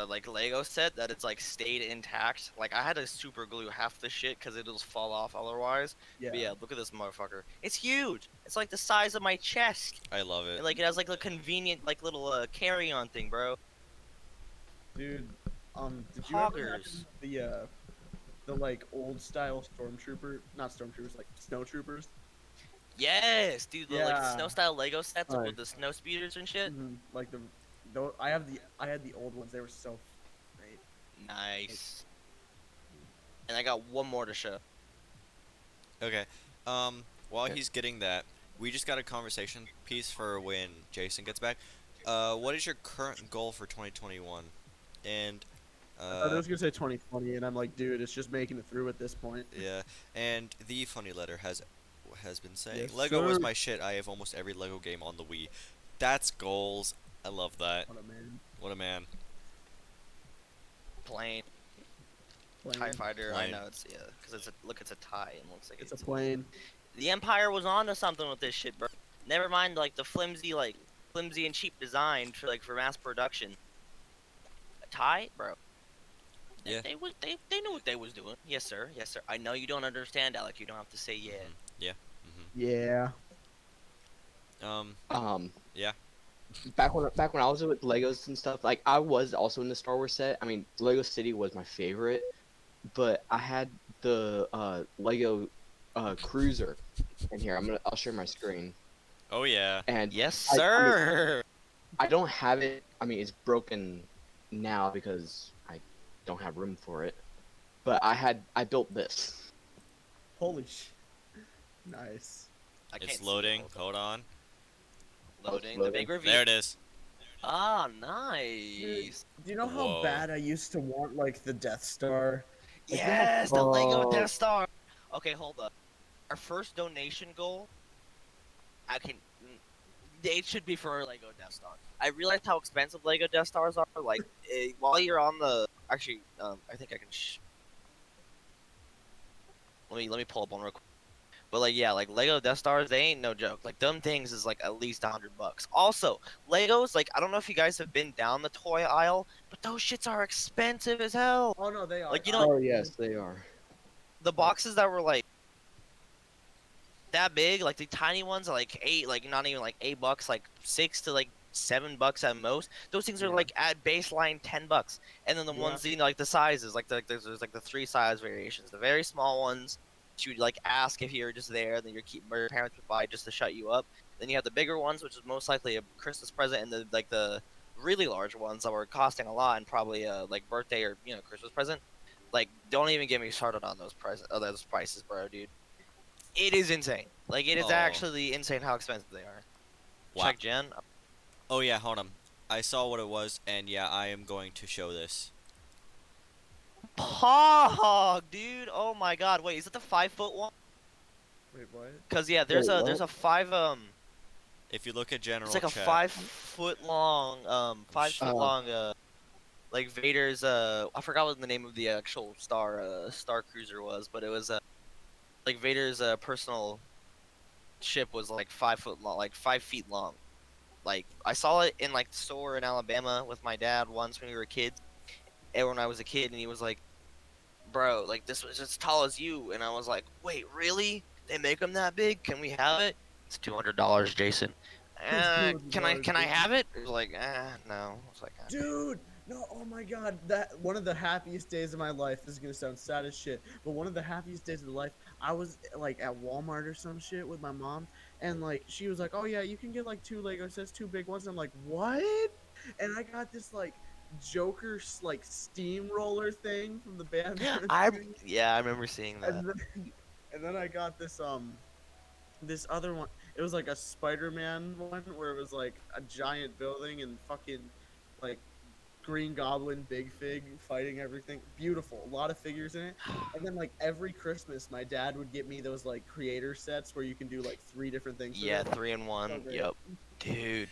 like Lego set that it's like stayed intact. Like I had to super glue half the shit because it'll just fall off otherwise. Yeah. But yeah, look at this motherfucker. It's huge. It's like the size of my chest. I love it. And, like it has like a convenient like little carry-on thing, bro. Dude, did you ever have Poggers. the like old style stormtrooper, not stormtroopers, like snowtroopers? Yes, dude. The like Yeah. snow style Lego sets Right. with the snow speeders and shit. Like I had the old ones. They were so great. Nice. And I got one more to show. Okay. While Okay. he's getting that, we just got a conversation piece for when Jason gets back. What is your current goal for 2021? And I thought I was gonna say 2020, and I'm like, dude, it's just making it through at this point. yeah, and the funny letter has been saying Yes, Lego was sir. my shit. I have almost every Lego game on the Wii. That's goals. I love that. What a man. What a man. Plane. Plane. TIE fighter. Plane. I know it's because it's a look. It's a tie and looks like It's a plane. The Empire was onto something with this shit, bro. Never mind like the flimsy and cheap design for for mass production. A tie, bro. Yeah. They knew what they was doing. Yes, sir. Yes, sir. I know you don't understand, Alec. You don't have to say yeah. Yeah. Yeah. Yeah. Back when I was with Legos and stuff, like I was also in the Star Wars set. I mean, Lego City was my favorite, but I had the Lego Cruiser in here. I'll share my screen. Oh yeah. And Yes, I mean, sir. I don't have it. I mean, it's broken now because I don't have room for it. But I built this. Holy sh. Nice. I can't It's see loading. it. Hold on. Loading. The big reveal. There it is. Ah, nice. Do you know how Whoa. bad I used to want like the Death Star? Like, Yes, the Lego Oh. Death Star. Okay, hold up. Our first donation goal. It should be for a Lego Death Star. I realized how expensive Lego Death Stars are. Like, while you're on the, actually, I think I can. Let me pull up one real quick. But like, yeah, like Lego Death Stars, they ain't no joke. Like, them things is like at least $100. Also, Legos, like, I don't know if you guys have been down the toy aisle, but those shits are expensive as hell. Oh no, they are. Like, you know, Oh yes, they are. the boxes that were like that big, like the tiny ones are like not even like $8, like $6 to like $7 at most. Those things are Yeah. like at baseline $10, and then the Yeah. ones like the sizes, like there's like the 3 size variations. The very small ones, you'd like ask if you're just there, then your parents would buy just to shut you up. Then you have the bigger ones, which is most likely a Christmas present, and the really large ones that were costing a lot and probably a like birthday or Christmas present. Like, don't even get me started on those prices, bro, dude. It is insane. Like, it is Oh. actually insane how expensive they are. Wow. Check Jen. Oh yeah. Hold on. I saw what it was, and yeah, I am going to show this. Pog, dude. Oh my god. Wait, is it the 5-foot one? Wait, what? Cause yeah, there's Wait, a what? there's a 5 If you look at general it's like a chat, 5-foot long 5-foot long like Vader's I forgot what the name of the actual star cruiser was, but it was like Vader's personal ship was like 5 foot long, like 5 feet long. Like, I saw it in like the store in Alabama with my dad once when we were kids, and when I was a kid, and he was like, "Bro, like this was as tall as you," and I was like, "Wait, really? They make them that big? Can we have it?" It's $200, Jason. Can I have it? It was like, no. I was like, Dude, no, oh my god, that one of the happiest days of my life. This is gonna sound sad as shit, but one of the happiest days of life. I was like at Walmart or some shit with my mom, and like she was like, "Oh yeah, you can get like 2 Lego sets, 2 big ones." I'm like, "What?" And I got this like Joker's like steamroller thing from the Batman I movie. yeah, I remember seeing that. And then I got this other one. It was like a Spider-Man one where it was like a giant building and fucking like Green Goblin, Big Fig fighting everything. Beautiful. A lot of figures in it. And then like every Christmas my dad would get me those like creator sets where you can do like 3 different things Yeah, together. 3 in 1. So great. Yep. Dude.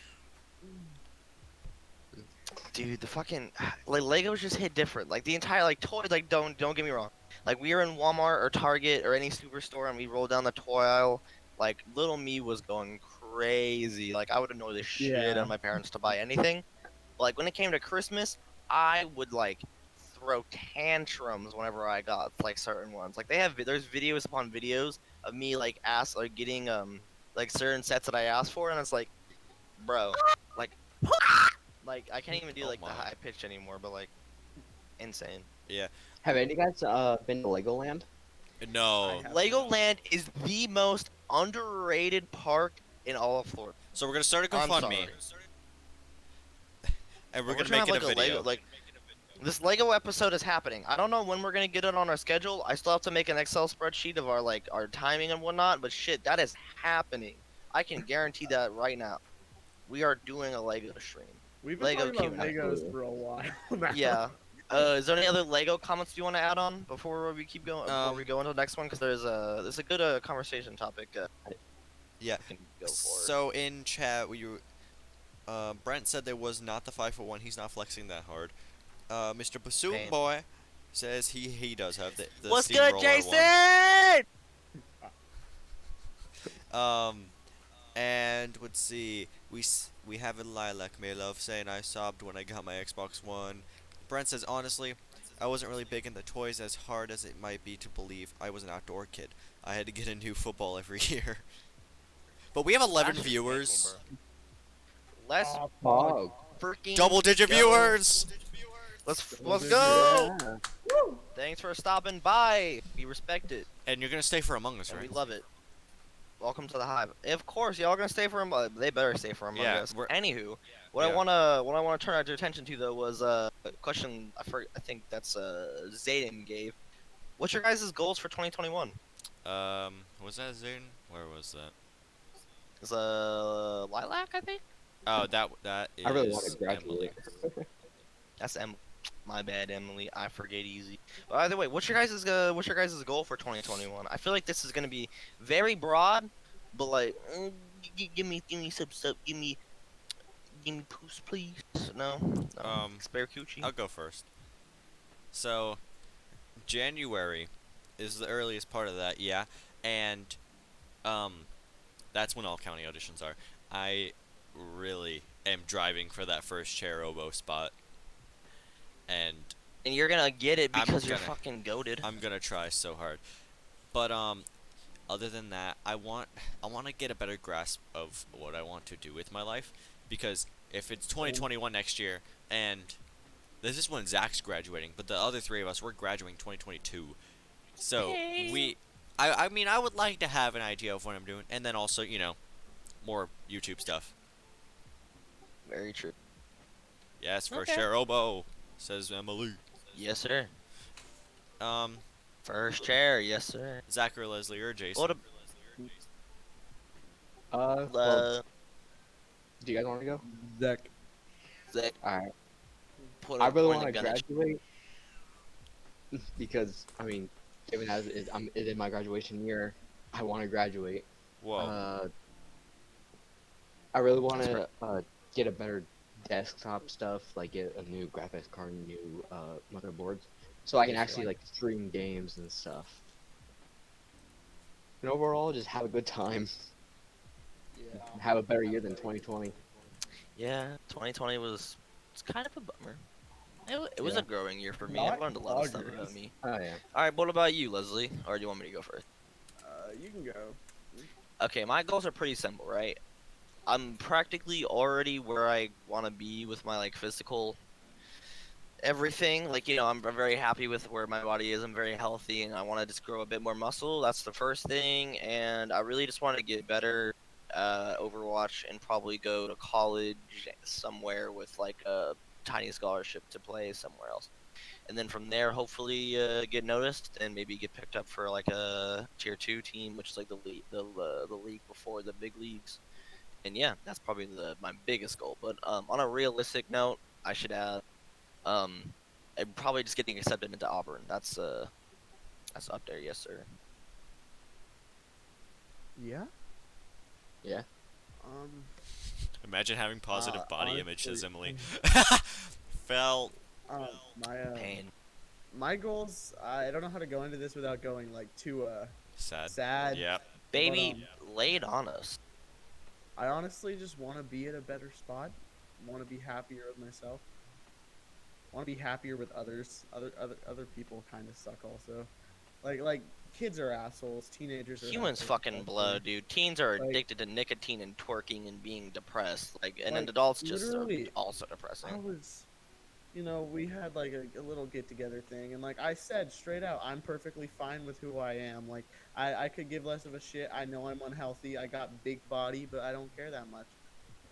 Dude, the fucking like Legos just hit different. Like the entire like toys, like don't get me wrong. Like we were in Walmart or Target or any superstore and we rolled down the toy aisle. Like little me was going crazy. Like I would annoy the shit out Yeah. of my parents to buy anything. But, like when it came to Christmas, I would like throw tantrums whenever I got like certain ones. Like there's videos upon videos of me like getting like certain sets that I asked for and it's like, bro, like like I can't even do Oh like the my. high pitch anymore, but like insane. Yeah. Have any of you guys been to Legoland? No. have Legoland is the most underrated park in all of Florida. So we're gonna start a I'm GoFundMe, sorry. and we're We're gonna trying make to it have, a like, video. Lego, this Lego episode is happening. I don't know when we're gonna get it on our schedule. I still have to make an Excel spreadsheet of our timing and whatnot. But shit, that is happening. I can guarantee that right now. We are doing a Lego stream. We've been Lego talking about Q&A. Legos for a while now. Yeah. Is there any other Lego comments you want to add on before we keep going? Before we go into the next one, because there's a good conversation topic. Yeah. We can go for. So in chat, Brent said there was not the 5'1". He's not flexing that hard. Mr. Bassoon Pain. Boy says he does have the What's good, steamroller Jason? one. And let's see, we have a Lilac May Love saying I sobbed when I got my Xbox One. Brent says honestly, I wasn't really big into toys as hard as it might be to believe. I was an outdoor kid. I had to get a new football every year. But we have 11 That's viewers. Let's Oh, freaking Double-digit go. viewers. Let's Double-digit. go. yeah. Thanks for stopping by. We respect it. And you're gonna stay for Among Us, And right? we love it. Welcome to the Hive. Of course, y'all gonna stay for they better stay for Among Yeah, Us. we're- Anywho, what yeah. I wanna turn our attention to though was a question I think that's Zayden gave. What's your guys' goals for 2021? Was that Zayden? Where was that? Is Lilac, I think. Oh, that is I really want to Emily. graduate. That's my bad, Emily. I forget easy. But either way, what's your guys' goal for 2021? I feel like this is gonna be very broad, but like, give me some stuff. Give me poos, please. No. Spare coochie. I'll go first. So, January is the earliest part of that, yeah, and that's when all county auditions are. I really am driving for that first chair oboe spot, and you're gonna get it I'm because you're gonna- fucking goated. I'm gonna try so hard. But other than that, I want to get a better grasp of what I want to do with my life, because if it's 2021 next year, and this is when Zach's graduating, but the other 3 of us, we're graduating 2022. So I mean, I would like to have an idea of what I'm doing, and then also, more YouTube stuff. Very true. Yes, for Okay. sure, oboe, says Emily. Yes, sir. Um, First chair. Yes, sir. Zach or Leslie or Jason. What Well, do you guys want to go? Zach. Zach, Alright. put I a really point want to of gun at you. graduate because, I mean, given as I'm in my graduation year, I want to graduate. Whoa. I really want That's to get a better desktop stuff, like get a new graphics card, new motherboards, so I can actually like stream games and stuff. And overall, just have a good time. Yeah. Have a better year than 2020. Yeah, 2020 was it's kind of a bummer. It was Yeah. a growing year for me. Not I learned a lot of stuff about progress. me. Oh yeah. All right, what about you, Leslie? Or do you want me to go first? You can go. Okay, my goals are pretty simple, right? I'm practically already where I want to be with my like physical everything. Like, I'm very happy with where my body is. I'm very healthy and I want to just grow a bit more muscle. That's the first thing, and I really just want to get better Overwatch and probably go to college somewhere with like a tiny scholarship to play somewhere else. And then from there, hopefully get noticed and maybe get picked up for like a tier 2 team, which is like the league before the big leagues. And yeah, that's probably my biggest goal. But on a realistic note, I should add probably just getting accepted into Auburn. That's up there, yes sir. Yeah. Yeah. Imagine having positive body image as Emily. Felt Pain. My goals. I don't know how to go into this without going like too sad. Yeah. Baby, lay it on us. I honestly just want to be at a better spot. Want to be happier with myself. Want to be happier with others. Other people kind of suck also. Like kids are assholes. Teenagers are Humans assholes, fucking blow, dude. Teens are addicted to nicotine and twerking and being depressed. And then adults just are also depressing. We had like a little get together thing, and like I said straight out, I'm perfectly fine with who I am. Like I could give less of a shit. I know I'm unhealthy. I got big body, but I don't care that much.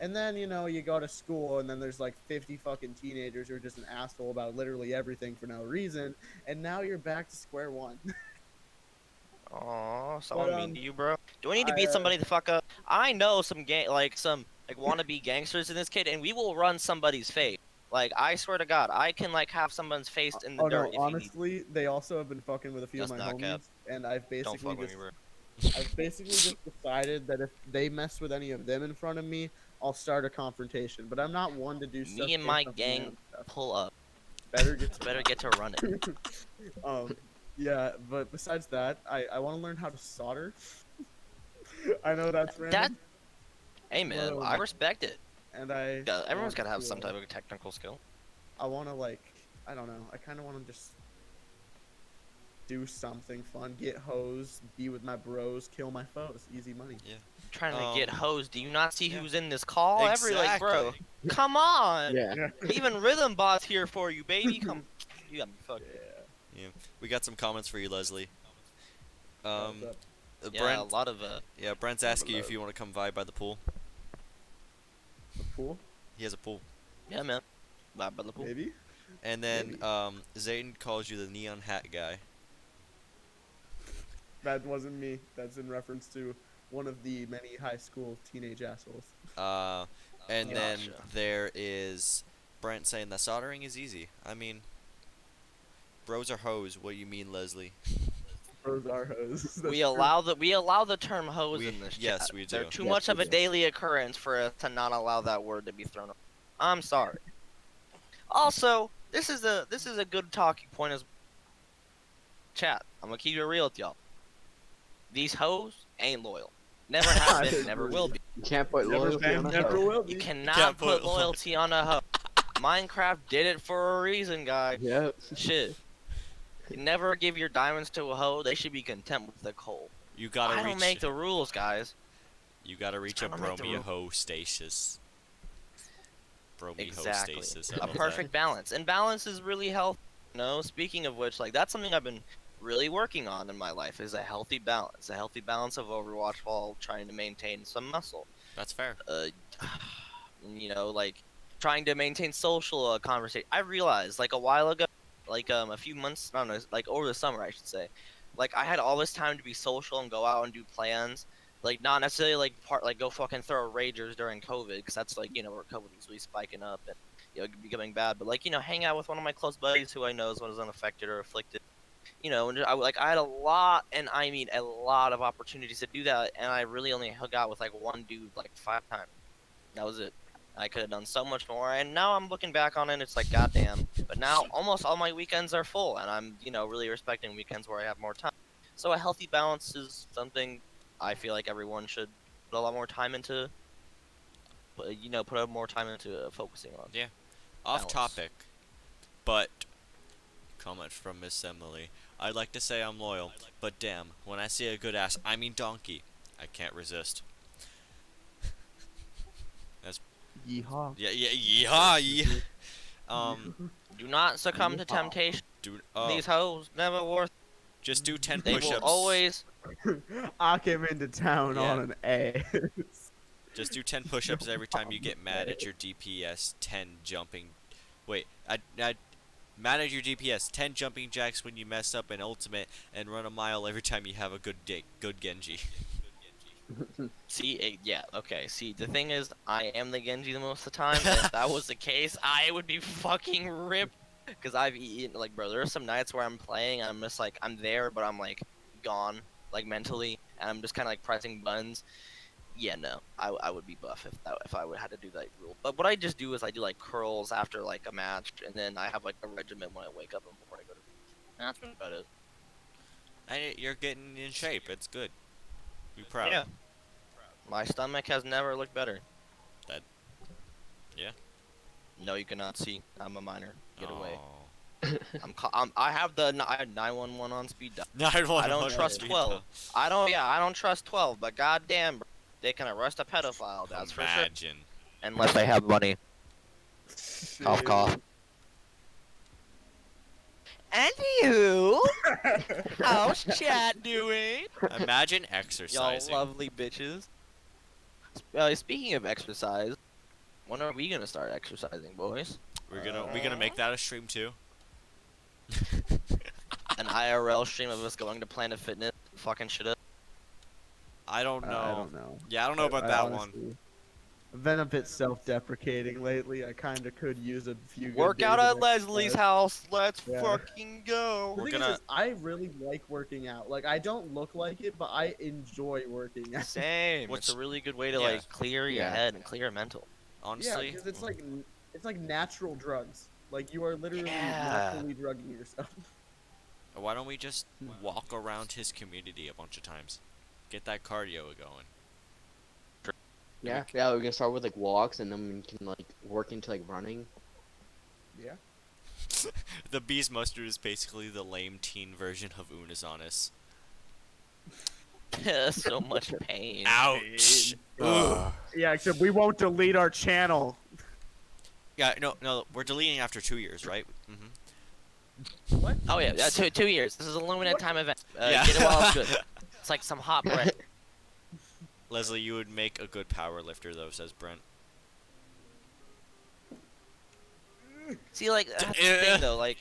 And then you go to school, and then there's like 50 fucking teenagers who are just an asshole about literally everything for no reason, and now you're back to square one. Aw, someone mean to you, bro? Do I need to beat somebody the fuck up? I know some wannabe gangsters in this kid, and we will run somebody's face. Like, I swear to God, I can like have someone's face in the dirt. No, honestly, they also have been fucking with a few of my homies, and I've basically just decided that if they mess with any of them in front of me, I'll start a confrontation. But I'm not one to do stuff. Me and my gang pull up. Better get to run it. Yeah, but besides that, I want to learn how to solder. I know that's random. Hey man, I respect it. And everyone's gotta have some type of technical skill. I want to I don't know. I kind of want to just do something fun, get hosed, be with my bros, kill my foes, easy money. Yeah. Trying to get hosed. Do you not see who's in this call? Exactly. Bro, come on. Yeah. Even Rhythm Bot's here for you, baby. Come, you got me fucked. Yeah. We got some comments for you, Leslie. What's up? Brent, a lot of Yeah, Brent's asking you if you want to come vibe by the pool. The pool? He has a pool. Yeah, man. Vibe by the pool. Maybe. And then Zayden calls you the neon hat guy. That wasn't me. That's in reference to one of the many high school teenage assholes. And then there is Brent saying that soldering is easy. I mean, bros are hoes. What do you mean, Leslie? Bros are hoes. We allow the term hoes in this chat. Yes, we do. They're too much of a daily occurrence for us to not allow that word to be thrown up. I'm sorry. Also, this is a good talking point as chat. I'm gonna keep it real with y'all. These hoes ain't loyal. Never have been, never will be. You can't put loyalty on a hoe. You cannot put loyalty on a hoe. Minecraft did it for a reason, guys. Yep. Shit. You never give your diamonds to a hoe. They should be content with the coal. You gotta I don't make the rules, guys. You gotta reach a bromia hoe stasis. Exactly. A perfect balance. And balance is really healthy. Speaking of which, like, that's something I've been really working on in my life, is a healthy balance. A healthy balance of Overwatch while trying to maintain some muscle. That's fair. Like, trying to maintain social conversation. I realized, like, a while ago, like, a few months, I don't know, like, over the summer, I should say. Like, I had all this time to be social and go out and do plans. Like, not necessarily, like, go fucking throw ragers during COVID, because that's, like, where COVID was really spiking up and, becoming bad. But, like, hang out with one of my close buddies who I know is unaffected or afflicted. And I had a lot, and I mean a lot of opportunities to do that, and I really only hung out with, like, one dude, like, 5 times. That was it. I could have done so much more, and now I'm looking back on it, it's like, goddamn. But now, almost all my weekends are full, and I'm, really respecting weekends where I have more time. So a healthy balance is something I feel like everyone should put a lot more time into, focusing on. Yeah. Off topic, but comment from Miss Emily. I'd like to say I'm loyal, but damn, when I see a good ass, I mean donkey, I can't resist. That's yeehaw. Yeehaw. Do not succumb to temptation. These hoes never worth. Just do 10 they push-ups. Will always. I came into town on an A. Just do 10 push-ups every time you get mad at your DPS 10 jumping Wait, I manage your DPS. 10 jumping jacks when you mess up an ultimate, and run a mile every time you have a good Genji. See, yeah, okay. See, the thing is, I am the Genji the most of the time. And if that was the case, I would be fucking ripped. Because I've eaten, like, bro, there are some nights where I'm playing and I'm just like, I'm there, but I'm like gone, like mentally, and I'm just kind of like pressing buttons. Yeah, no, I would be buff if I would had to do that rule. But what I just do is I do like curls after like a match, and then I have like a regimen when I wake up and before I go to bed. That's really about it. And you're getting in shape. It's good. Be proud. Yeah. My stomach has never looked better. That. Yeah. No, you cannot see. I'm a minor. Get away. Oh. I have the 911 on speed dial. 911 I don't on trust speed 12. dial. I don't trust 12. But goddamn, bro, they can arrest a pedophile. That's for sure. Imagine. Unless they have money. Cough, cough. Anywho, how's chat doing? Imagine Y'all exercising. lovely bitches. Speaking of exercise, when are we gonna start exercising, boys? We're gonna make that a stream too. An IRL stream of us going to Planet Fitness, fucking shit up. I don't know. I don't know. Yeah, I don't know about that one. I've been a bit self-deprecating lately. I kind of could use a few. Good Work days out of at Leslie's exercise. house. Let's Yeah. fucking go. The We're thing gonna- is, I really like working out. Like, I don't look like it, but I enjoy working out. Same. What's- It's a really good way to yeah. like clear your Yeah. head and clear your mental. Honestly. Yeah, because it's like natural drugs. Like, you are literally Yeah. naturally drugging yourself. Why don't we just walk around his community a bunch of times? Get that cardio going. Yeah, we can start with like walks, and then we can like work into like running. Yeah. The Beast Mustard is basically the lame teen version of Unisonis. So much pain. Ouch! Ugh. Yeah, except we won't delete our channel. Yeah, no, we're deleting after 2 years, right? Mm-hmm. What? Oh yeah, 2 years. This is a limited time event. Yeah. Get it while it's good. It's like some hot bread. Leslie, you would make a good power lifter, though, says Brent. See, like that's the thing though, like,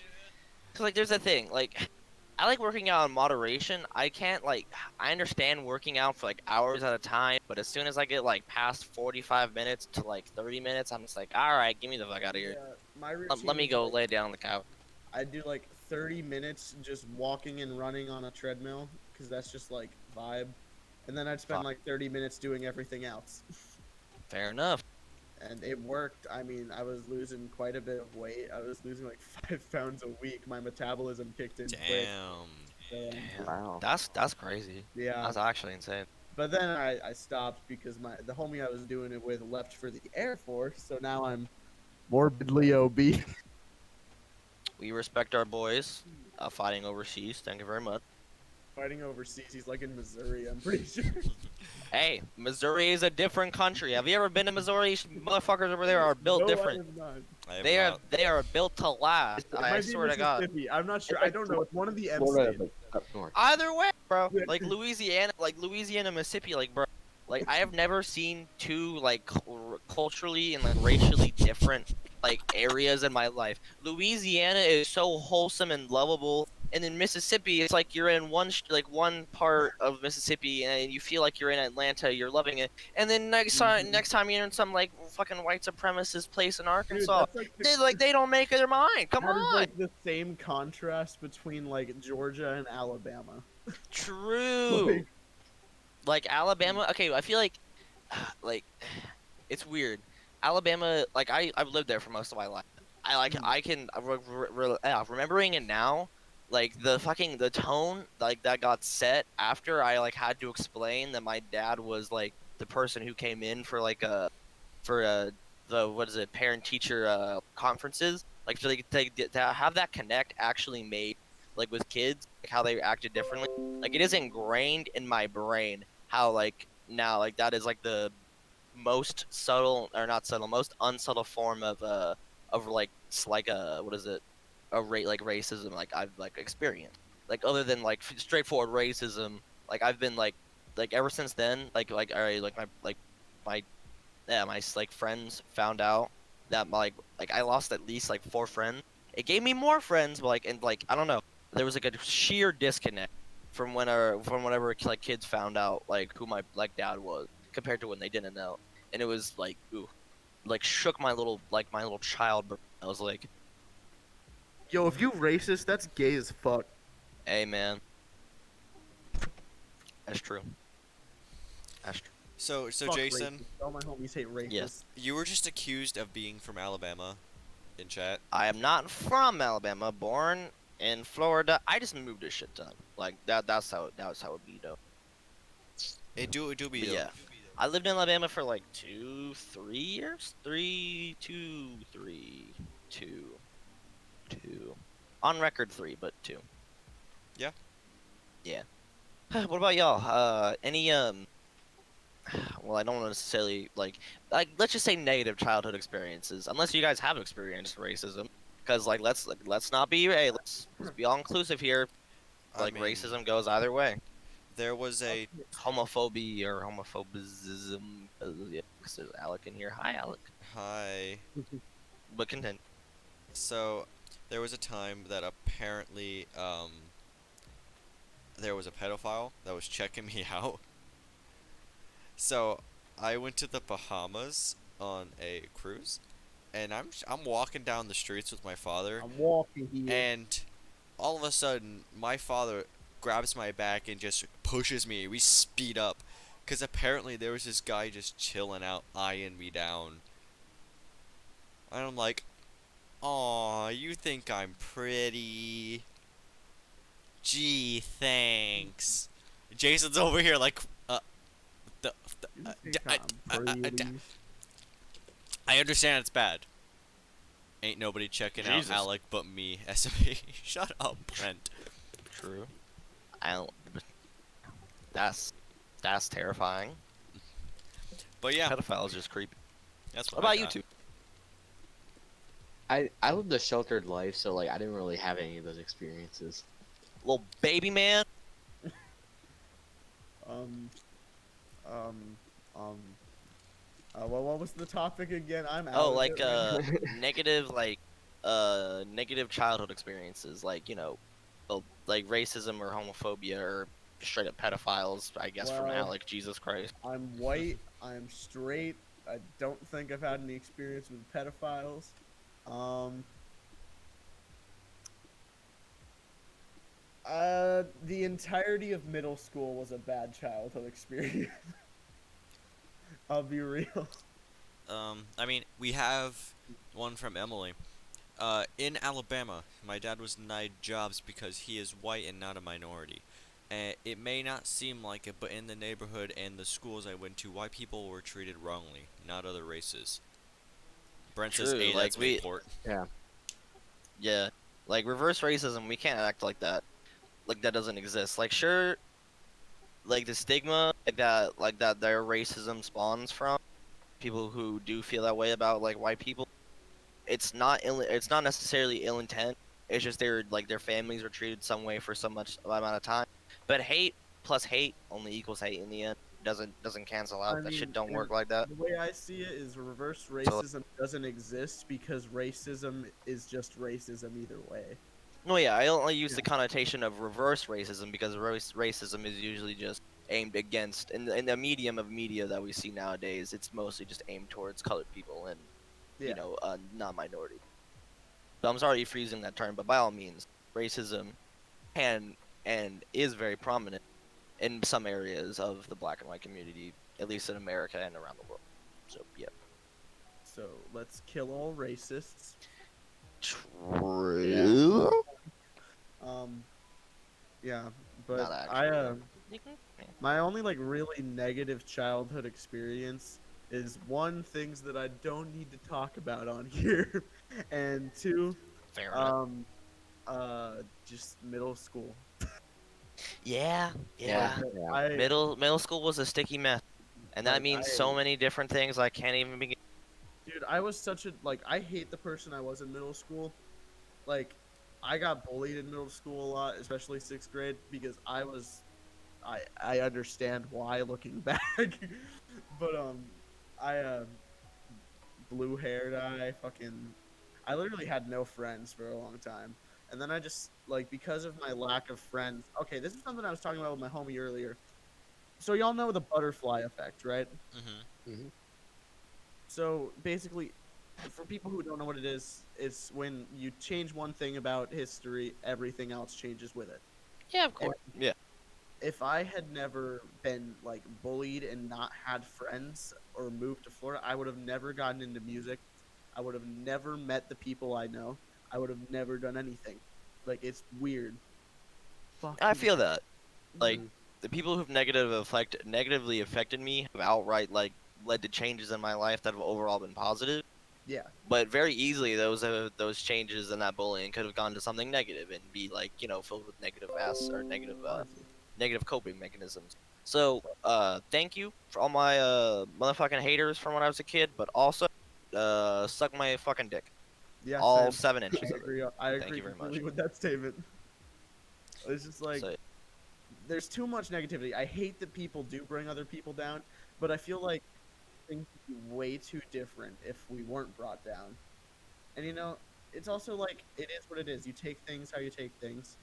cause like there's a thing, like, I like working out in moderation. I can't like, I understand working out for like hours at a time, but as soon as I get like past 45 minutes to like 30 minutes, I'm just like, all right, get me the fuck out of here. Yeah, my Let me routine go is, lay down on the couch. I do like 30 minutes just walking and running on a treadmill, because that's just like vibe. And then I'd spend Fuck. like 30 minutes doing everything else. Fair enough. And it worked. I mean, I was losing quite a bit of weight. I was losing like 5 pounds a week. My metabolism kicked in quick. Damn. So, Wow. That's crazy. yeah. That's actually insane. But then I stopped because the homie I was doing it with left for the Air Force. So now I'm morbidly obese. We respect our boys fighting overseas. Thank you very much. Fighting overseas. He's like in Missouri, I'm pretty sure. Hey, Missouri is a different country. Have you ever been to Missouri? Motherfuckers over there are built No, different. I have not. I have They are not. built to last. It I might be swear to God. Mississippi. I'm not sure. I don't know. It's one of the M Florida, states. like, up north. Either way, bro. Like Louisiana, Mississippi, like bro. Like I have never seen two like culturally and like racially different like areas in my life. Louisiana is so wholesome and lovable, and in Mississippi, it's like you're in one part of Mississippi, and you feel like you're in Atlanta. You're loving it, and then next time you're in some like fucking white supremacist place in Dude, Arkansas. that's like They don't make their mind. Come that is on. like the same contrast between like Georgia and Alabama. True. Like Alabama, okay, I feel like it's weird. Alabama, like I've lived there for most of my life. I can remembering it now, like the tone like that got set after I like had to explain that my dad was like the person who came in for like the what is it, parent teacher conferences, like so to have that connect actually made like with kids, like how they acted differently. Like it is ingrained in my brain how like now like that is like the most subtle or not subtle, most unsubtle form of like what is it, like racism like I've like experienced. Like other than like straightforward racism, like I've been like ever since then like all right, like my like friends found out that like I lost at least like 4 friends. It gave me more friends, but like I don't know. There was like a sheer disconnect from whenever like kids found out like who my like dad was compared to when they didn't know, and it was like ooh, like shook my little child. I was like, Yo, if you racist, that's gay as fuck. hey man, that's true. That's true. So Fuck Jason, racist. All my homies hate racist. Yes. you were just accused of being from Alabama in chat. I am not from Alabama, born in Florida. I just moved a shit ton. Like that's how it be though. It do be But though. yeah. I lived in Alabama for like 3 years. 2. On record 3, but 2. Yeah. Yeah. What about y'all? Any well, I don't necessarily like let's just say negative childhood experiences, unless you guys have experienced racism, because like let's not be let's be all inclusive here. I Like mean, racism goes either way. there was a Homophobia or homophobism. Yeah, 'cause there's Alec in here. Hi, Alec. hi. But continue. So there was a time that apparently there was a pedophile that was checking me out. So I went to the Bahamas on a cruise, and I'm walking down the streets with my father, I'm walking here. and all of a sudden my father grabs my back and just pushes me. We speed up, cause apparently there was this guy just chilling out, eyeing me down, and I'm like, "Aw, you think I'm pretty? Gee, thanks." Jason's over here like, the, You uh, think d- I'm pretty? I understand it's bad. Ain't nobody checking Jesus. out Alec but me, SME. Shut up, Brent. True. I don't. That's terrifying. But yeah, Pedophile is just creepy. that's What what I about you got. two? I lived a sheltered life, so like I didn't really have any of those experiences. Little baby man. Um, um, um. Well, what was the topic again? I'm out. Oh, of like it right now. negative childhood experiences, like like racism or homophobia or straight up pedophiles. I guess from Well, Alec. Jesus Christ. I'm white. I'm straight. I don't think I've had any experience with pedophiles. The entirety of middle school was a bad childhood experience. I'll be real. I mean, we have one from Emily. In Alabama, my dad was denied jobs because he is white and not a minority. And it may not seem like it, but in the neighborhood and the schools I went to, white people were treated wrongly, not other races. Brent says, True, "Hey, like that's Mayport." Yeah, like reverse racism. We can't act like that. Like that doesn't exist. Like sure, like the stigma like that their racism spawns from people who do feel that way about like white people. It's not necessarily ill intent. It's just their families were treated some way for so much amount of time. But hate plus hate only equals hate in the end. Doesn't cancel out. That shit don't work like that. The way I see it is reverse So, racism doesn't exist because racism is just racism either way. no, yeah, I only use the connotation of reverse racism because racism is usually just aimed against in the medium of media that we see nowadays. It's mostly just aimed towards colored people and Yeah. non-minority. So I'm sorry for using that term, but by all means, racism can and is very prominent in some areas of the black and white community, at least in America and around the world. So yeah. So let's kill all racists. True. Yeah, but Not actually. my only like really negative childhood experience is one, things that I don't need to talk about on here, and two, Fair enough. just middle school. Yeah. I Middle school was a sticky mess, and that Like, means so many different things I can't even begin. dude, I was such a I hate the person I was in middle school. Like, I got bullied in middle school a lot, especially 6th grade, because I understand why looking back, but I blue-haired. I literally had no friends for a long time. And then I just, like, because of my lack of friends. Okay, this is something I was talking about with my homie earlier. So y'all know the butterfly effect, right? Mm-hmm. Hmm. So basically, for people who don't know what it is, it's when you change one thing about history, everything else changes with it. Yeah, of And course. Yeah. if I had never been like bullied and not had friends or moved to Florida, I would have never gotten into music. I would have never met the people I know. I would have never done anything. Like, it's weird. I Fucking feel that. Like Hmm. the people who've negatively affected me have outright like led to changes in my life that have overall been positive. yeah. But very easily those changes and that bullying could have gone to something negative and be like, filled with Honestly. negative coping mechanisms. So thank you for all my motherfucking haters from when I was a kid, but also suck my fucking dick. Yeah, All same. 7 inches of it. I Thank agree you very much. completely with that statement. It's just like So there's too much negativity. I hate that people do bring other people down, but I feel like things would be way too different if we weren't brought down. And it's also like it is what it is. You take things how you take things.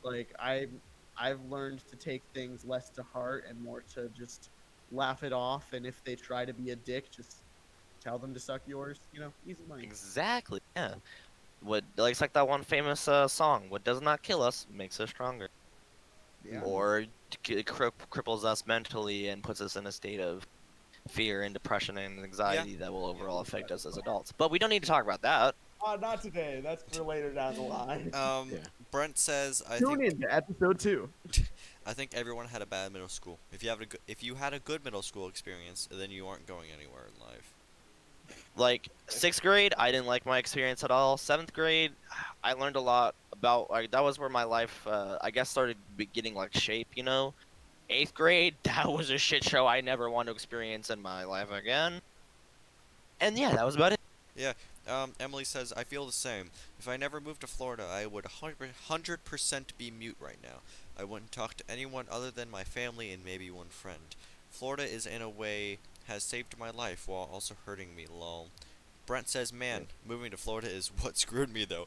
Like I've learned to take things less to heart and more to just laugh it off. And if they try to be a dick, just tell them to suck yours. Easy money. exactly, yeah. What like it's like that one famous song, "What does not kill us makes us stronger," Yeah. or cripples us mentally and puts us in a state of fear and depression and Yeah. anxiety that will overall affect us as adults. But we don't need to talk about that. Not today. That's for later down the line. Yeah. Brent says, Tune in to episode 2. I think everyone had a bad middle school. If you had a good middle school experience, then you aren't going anywhere in life. Like 6th grade, I didn't like my experience at all. 7th grade, I learned a lot about like that was where my life, I guess, started getting like shape. 8th grade, that was a shit show I never want to experience in my life again. And yeah, that was about it. Yeah. Emily says, I feel the same. If I never moved to Florida, I would 100% be mute right now. I wouldn't talk to anyone other than my family and maybe one friend. Florida is in a way has saved my life while also hurting me, lol. Brent says, man, moving to Florida is what screwed me though.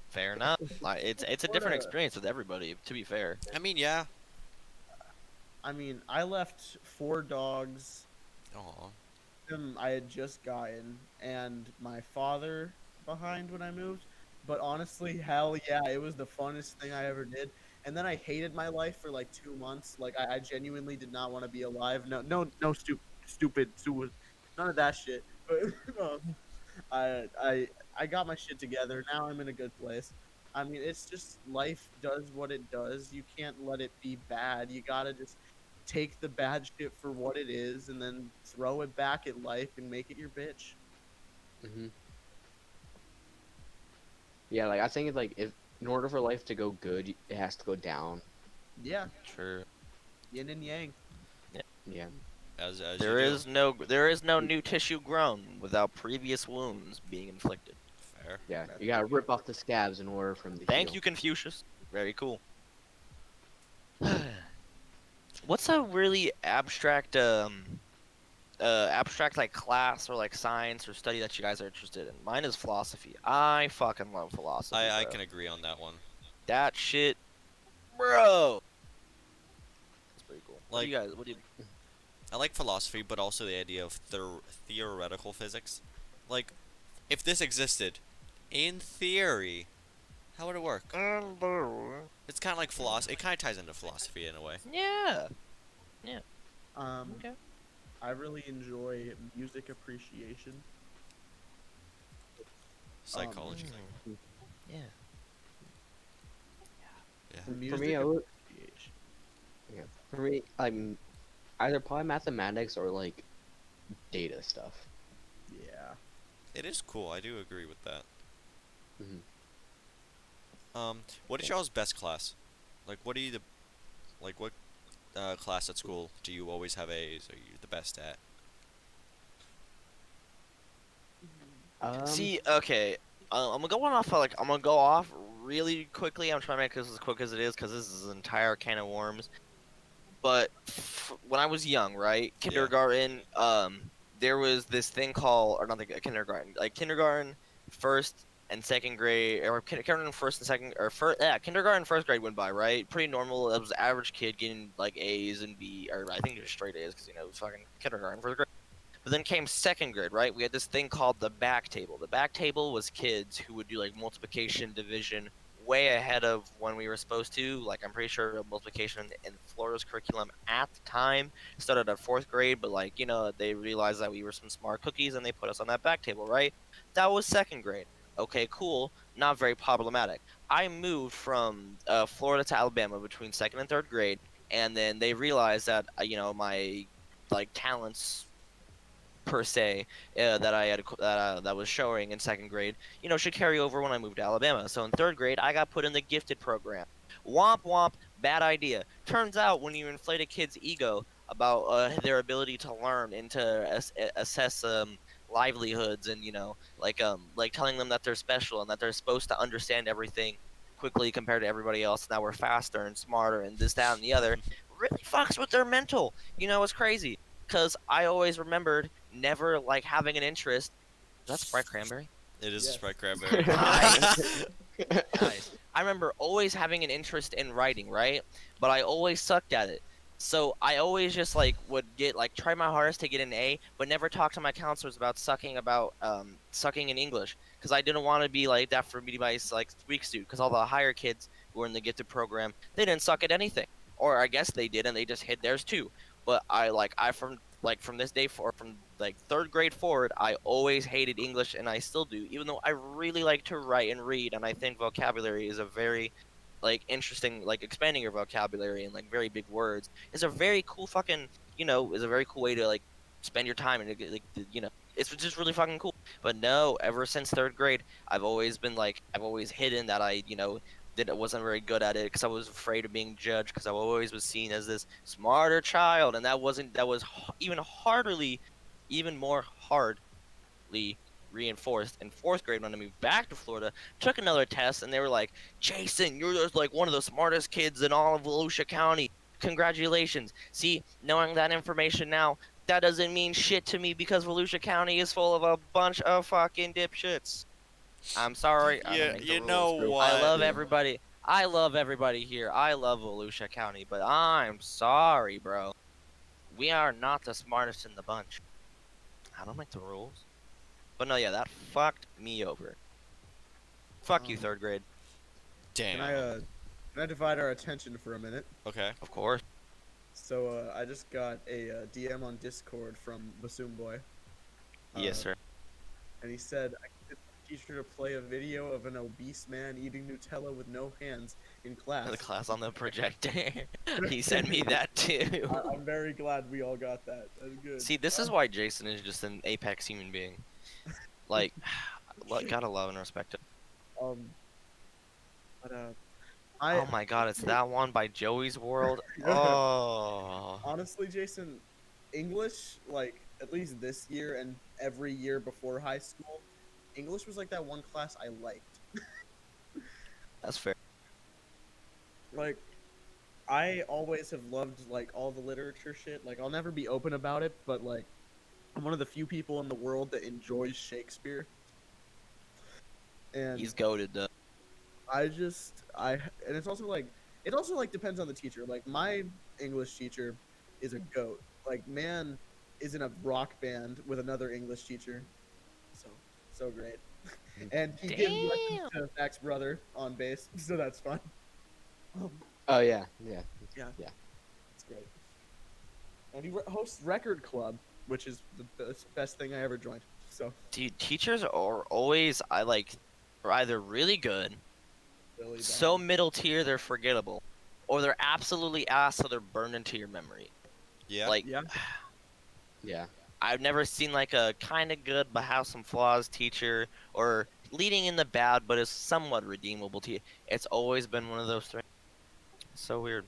Fair enough. Like it's a different Florida- experience with everybody. To be fair. I mean, yeah. I left 4 dogs. Aw. I had just gotten and my father behind when I moved. But honestly, hell yeah, it was the funnest thing I ever did. And then I hated my life for like 2 months. Like I genuinely did not want to be alive. No, stupid, none of that shit. But I got my shit together. Now I'm in a good place. I mean, it's just life does what it does. You can't let it be bad. You gotta just take the bad shit for what it is and then throw it back at life and make it your bitch. Hmm. Yeah, like I think it's like if in order for life to go good, it has to go down. Yeah, True. yin and yang. Yeah. As There you do. is no new tissue grown without previous wounds being inflicted. Fair. Yeah. You gotta rip off the scabs in order for them to Thank heal. you, Confucius. Very cool. What's a really abstract like class or like science or study that you guys are interested in? Mine is philosophy. I fucking love philosophy. I bro. can agree on that one. That shit, bro. That's pretty cool. What do Like, you guys? What do you? I like philosophy, but also the idea of theoretical physics. Like, if this existed, in theory, how would it work? It's kind of like philosophy. It kind of ties into philosophy in a way. Yeah. Okay. I really enjoy music appreciation. Psychology. Yeah. Yeah. For Music me, I would. appreciation. Yeah. For me, I'm either probably mathematics or like data stuff. Yeah. It is cool. I do agree with that. Hmm. What is y'all's best class? Like, what class at school do you always have A's? Are you the best at? See, okay. I'm gonna go off really quickly. I'm trying to make this as quick as it is because this is an entire can of worms. But when I was young, right, kindergarten, there was this thing called, or not the kindergarten, like kindergarten, first and second grade, or kindergarten first and second, or first, yeah, kindergarten first grade went by, right? Pretty normal. It was the average kid getting like A's and B, or I think it was straight A's because it was fucking kindergarten first grade. But then came second grade, right? We had this thing called the back table. The back table was kids who would do like multiplication, division, way ahead of when we were supposed to. Like I'm pretty sure multiplication in Florida's curriculum at the time started at fourth grade, but like they realized that we were some smart cookies and they put us on that back table, right? That was second grade. Okay, cool. Not very problematic. I moved from Florida to Alabama between second and third grade, and then they realized that my like talents per se that I had that was showing in second grade, should carry over when I moved to Alabama. So in third grade, I got put in the gifted program. Womp womp, bad idea. Turns out when you inflate a kid's ego about their ability to learn and to assess livelihoods, and like telling them that they're special and that they're supposed to understand everything quickly compared to everybody else, and that we're faster and smarter and this, that, and the other, really fucks with their mental. It's crazy. Because I always remembered never like having an interest. Is that Sprite Cranberry? It is Yes. Sprite Cranberry. Nice. Nice. I remember always having an interest in writing, right? But I always sucked at it. So I always just like would get like try my hardest to get an A, but never talk to my counselors about sucking in English, because I didn't want to be like that for me to be like weak suit. Because all the higher kids who were in the gifted program, they didn't suck at anything, or I guess they did and they just hid theirs too. But from this day forward, from like third grade forward, I always hated English, and I still do, even though I really like to write and read, and I think vocabulary is a very like interesting, like expanding your vocabulary and like very big words is a very cool fucking is a very cool way to like spend your time, and like it's just really fucking cool. But no, ever since third grade, I've always hidden that I wasn't very good at it because I was afraid of being judged, because I always was seen as this smarter child, and that was even more hardly reinforced in fourth grade when I moved back to Florida. Took another test, and they were like, Jason, you're just like one of the smartest kids in all of Volusia County. Congratulations. See, knowing that information now, that doesn't mean shit to me, because Volusia County is full of a bunch of fucking dipshits. I'm sorry. I don't Yeah, make the you rules. know what? I love everybody. I love everybody here. I love Volusia County, but I'm sorry, bro. We are not the smartest in the bunch. I don't make the rules. But no, yeah, that fucked me over. Fuck you, third grade. Damn. Can I divide our attention for a minute? Okay. Of course. So I just got a DM on Discord from Bassoon Boy. Yes, sir. And he said, I get the teacher to play a video of an obese man eating Nutella with no hands in class. The class on the projector. He sent me that too. I'm very glad we all got that. That's good. See, this is why Jason is just an apex human being. Like, gotta love and respect it. Oh my god, it's that one by Joey's World. Oh. Honestly, Jason, English, like, at least this year and every year before high school, English was like that one class I liked. That's fair. Like, I always have loved, like, all the literature shit. Like, I'll never be open about it, but, like, I'm one of the few people in the world that enjoys Shakespeare. And He's goated, though. and it's also like depends on the teacher. Like, my English teacher is a goat. Like, man is in a rock band with another English teacher. So great. And he gives lessons to Zach's brother on bass, so that's fun. Oh yeah. It's great. And he hosts Record Club, which is the best thing I ever joined. So Dude, teachers are always are either really good, really bad. so middle tier they're forgettable, or they're absolutely ass so they're burned into your memory. Yeah. Like, Yeah. I've never seen like a kind of good but have some flaws teacher, or leading in the bad but is somewhat redeemable teacher. It's always been one of those three. It's so weird.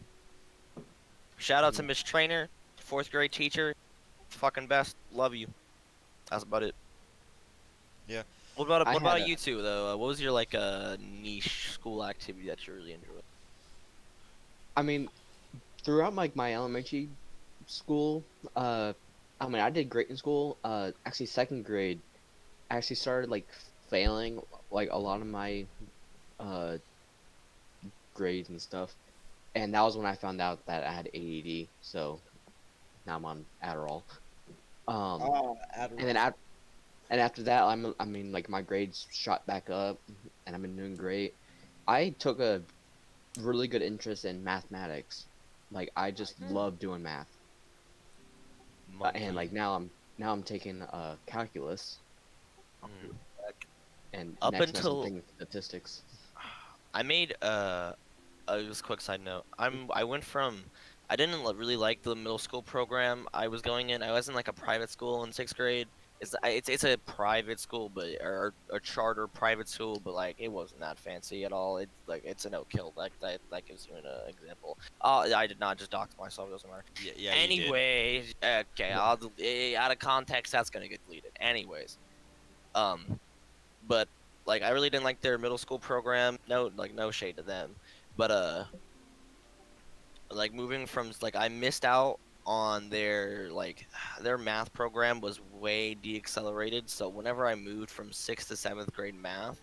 Shout out to Miss Trainer, fourth grade teacher, fucking best. Love you. That's about it. Yeah. What about you two though? What was your like niche school activity that you really enjoyed? I mean, throughout like my elementary school, I mean, I did great in school. Actually, second grade, I actually started like failing like a lot of my uh grades and stuff, and that was when I found out that I had ADD. So now I'm on Adderall. Um, Ah, and then Adderall. after that, I mean, like my grades shot back up, and I've been doing great. I took a really good interest in mathematics. Like I just love doing math. And Monkey. like now I'm taking calculus, Mm. and Up next semester I'm until taking statistics. I made just a quick side note. I went from I didn't really like the middle school program I was going in. I was in like a private school in sixth grade. It's a private school, but or a charter private school, but like it wasn't that fancy at all. It's like it's a no kill. Like that gives you an example. I did not just dox myself. It doesn't matter. Yeah, you did. Anyway, okay, out of context, that's gonna get deleted. Anyways, um, but like I really didn't like their middle school program. No, like no shade to them, but like moving from like I missed out on their like their math program was way deaccelerated. So whenever I moved from sixth to seventh grade math,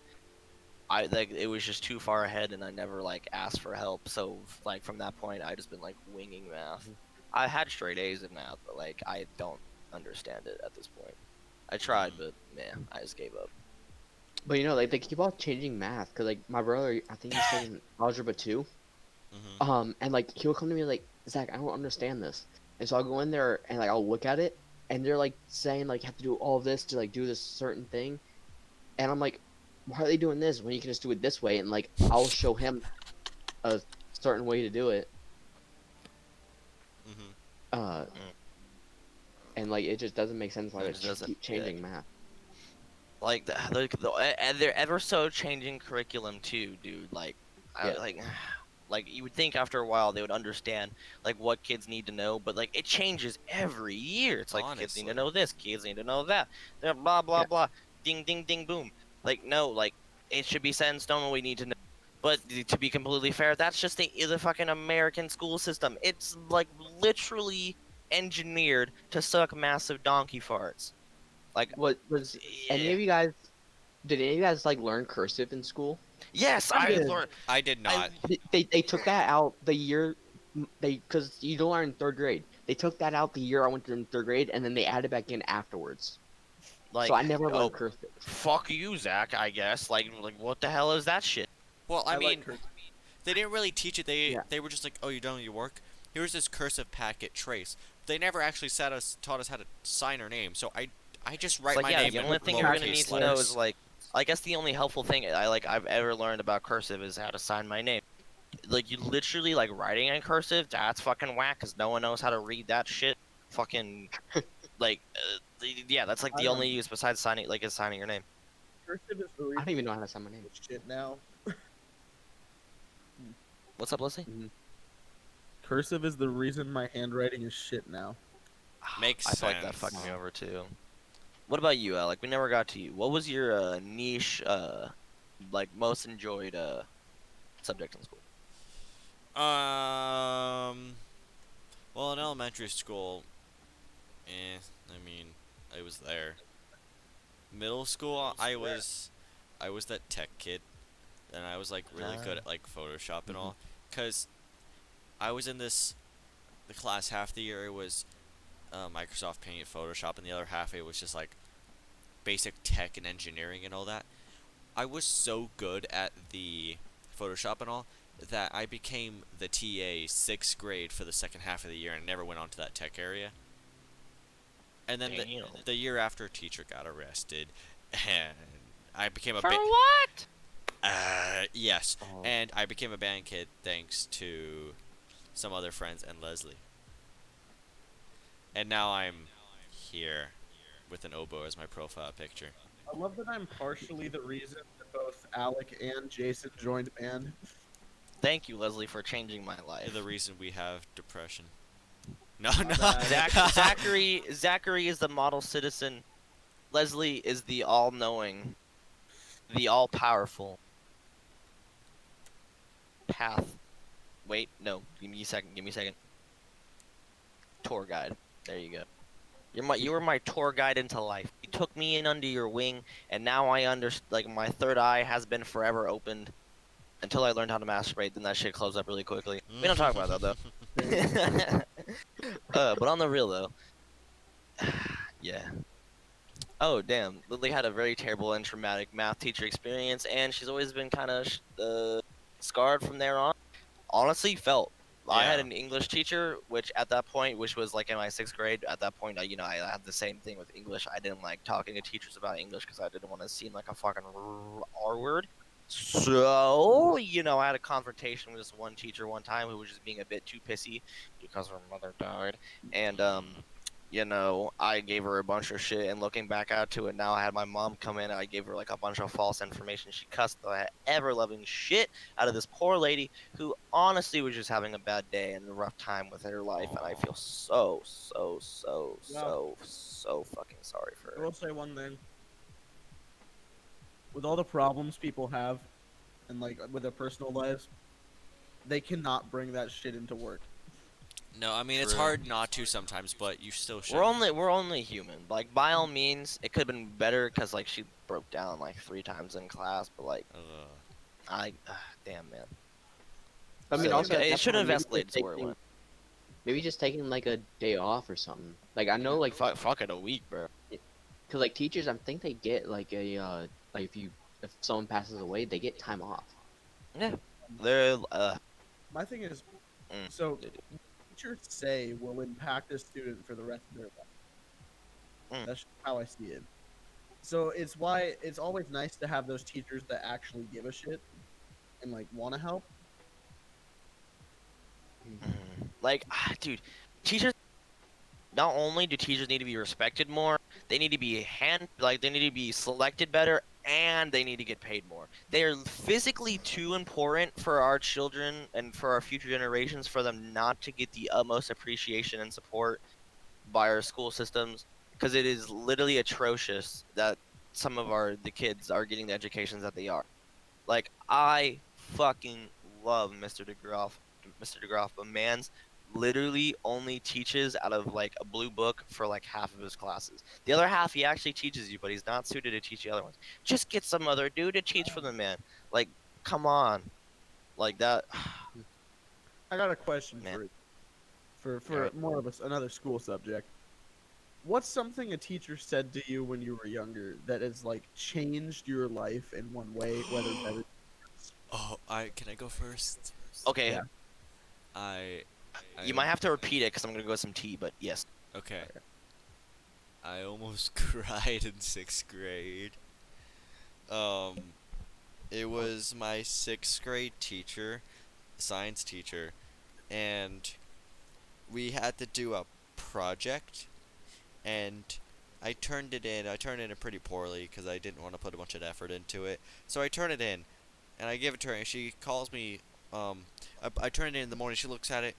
I like it was just too far ahead, and I never like asked for help. So like from that point, I just been like winging math. I had straight A's in math, but like I don't understand it at this point. I tried, but man, I just gave up. But you know, like they keep on changing math. Cause like my brother, I think he's taking algebra 2. Mm-hmm. And like he'll come to me like, Zach, I don't understand this. And so I'll go in there and like I'll look at it, and they're like saying like you have to do all this to like do this certain thing, and I'm like, why are they doing this when you can just do it this way? And like I'll show him a certain way to do it. Mm-hmm. Uh, and like it just doesn't make sense why It they just doesn't. keep changing math. Like and they're ever so changing curriculum too, dude. Like, Yeah. like you would think after a while they would understand like what kids need to know, but like it changes every year. It's like kids need to Honestly. know this, kids need to know that. Blah blah Yeah. blah. Ding ding ding boom. Like no, like it should be set in stone what we need to know. But to be completely fair, that's just the fucking American school system. It's like literally engineered to suck massive donkey farts. Like, What was any yeah. of you guys? Did any of you guys like learn cursive in school? Yes, I I did. learned. I did not. They took that out the year because you don't learn in third grade. They took that out the year I went to in third grade, and then they added back in afterwards. So Like, I never oh, learned cursive. fuck you, Zach. I guess. Like, what the hell is that shit? Well, I like mean, cursive. they didn't really teach it. They Yeah. they were just like, oh, you're done with your work. Here's this cursive packet trace. They never actually taught us how to sign our name. So I just write Like, my yeah, name the in only thing you're gonna lowercase need to know letters. is like, I guess the only helpful thing I've ever learned about cursive is how to sign my name. Like, you literally like writing in cursive. That's fucking whack, cause no one knows how to read that shit. Fucking, like, yeah, that's like I the only don't. use besides signing, like, is signing your name. Cursive is the I reason don't even know how to sign my name. shit now. What's up, Leslie? Cursive is the reason my handwriting is shit now. Makes I feel like that sense. fucked me over too. What about you, Alec? We never got to you. What was your niche, like most enjoyed subject in school? Well, in elementary school, I mean, I was there. Middle school, I was that tech kid, and I was like really good at like Photoshop and all, cause I was in the class half the year it was Microsoft Paint, Photoshop, and the other half it was just like basic tech and engineering and all that. I was so good at the Photoshop and all that I became the TA sixth grade for the second half of the year and never went on to that tech area. And then Damn. the year after, a teacher got arrested, and I became a For what? yes, Oh. and I became a band kid thanks to some other friends and Leslie. And now I'm here with an oboe as my profile picture. I love that I'm partially the reason that both Alec and Jason joined band. Thank you, Leslie, for changing my life. The reason we have depression. No, My no. bad. Zachary is the model citizen. Leslie is the all-knowing, the all-powerful path. Wait, no. Give me a second. Tour guide. There you go. You were my tour guide into life. You took me in under your wing, and now I like my third eye has been forever opened until I learned how to masturbate. Then that shit closed up really quickly. We don't talk about that though. But on the real though, yeah. Oh damn, Lily had a very terrible and traumatic math teacher experience, and she's always been kind of scarred from there on. Honestly, felt. I had Yeah. an English teacher, which at that point, which was like in my 6th grade. At that point, I had the same thing with English. I didn't like talking to teachers about English because I didn't want to seem like a fucking R word. So, I had a confrontation with this one teacher one time who was just being a bit too pissy because her mother died, and I gave her a bunch of shit, and looking back out to it now, I had my mom come in, and I gave her like a bunch of false information. She cussed the ever-loving shit out of this poor lady who honestly was just having a bad day and a rough time with her life, and I feel so, so, so, so, so fucking sorry for I her. will say one thing. With all the problems people have, and like with their personal lives, they cannot bring that shit into work. No, I mean it's True. hard not to sometimes, but you still should. We're only human. Like by all means, it could have been better because like she broke down like 3 times in class, but like damn man. I mean, So, also it should have escalated to where it went. Maybe just taking like a day off or something. Like I know, like fuck it, a week, bro. Cause like teachers, I think they get like a like if someone passes away, they get time off. Yeah, they're My thing is, so teachers say will impact a student for the rest of their life. That's how I see it. So it's why it's always nice to have those teachers that actually give a shit and like want to help. Like, dude, teachers. Not only do teachers need to be respected more, they need to be they need to be selected better, and they need to get paid more. They are physically too important for our children and for our future generations for them not to get the utmost appreciation and support by our school systems, because it is literally atrocious that some of the kids are getting the educations that they are. Like, I fucking love Mr. DeGroff, but man's literally only teaches out of like a blue book for like half of his classes. The other half he actually teaches you, but he's not suited to teach the other ones. Just get some other dude to teach for the man. Like, come on, like that. I got a question for Alright. more of another school subject. What's something a teacher said to you when you were younger that has like changed your life in one way, whether better? Oh, can I go first? Okay, Yeah. you might have to repeat it because I'm gonna go with some tea. But yes. Okay. I almost cried in 6th grade. It was my 6th grade teacher, science teacher, and we had to do a project, and I turned it in. I turned it in pretty poorly because I didn't want to put a bunch of effort into it. So I turn it in, and I give it to her, and she calls me. I turn it in the morning. She looks at it,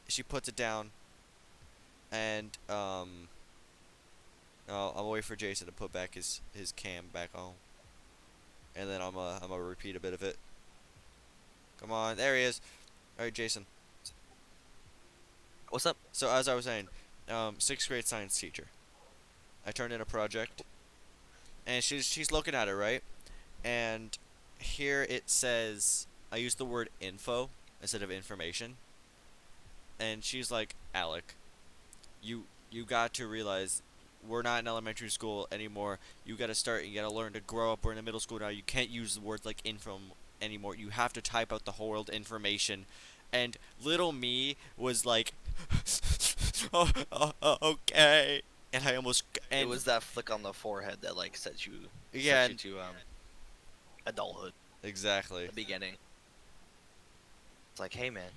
she puts it down, and I'll wait for Jason to put back his cam back on, and then I'm gonna repeat a bit of it. Come on, there he is. All right, Jason. What's up? So as I was saying, 6th grade science teacher. I turned in a project, and she's looking at it, right, and here it says I used the word info instead of information, and she's like, Alec, you got to realize we're not in elementary school anymore. You got to learn to grow up. We're in the middle school now. You can't use the words like info anymore. You have to type out the whole world information. And little me was like, okay. And I almost. And It was that flick on the forehead that like sets you to adulthood. Exactly. The beginning. It's like, hey man,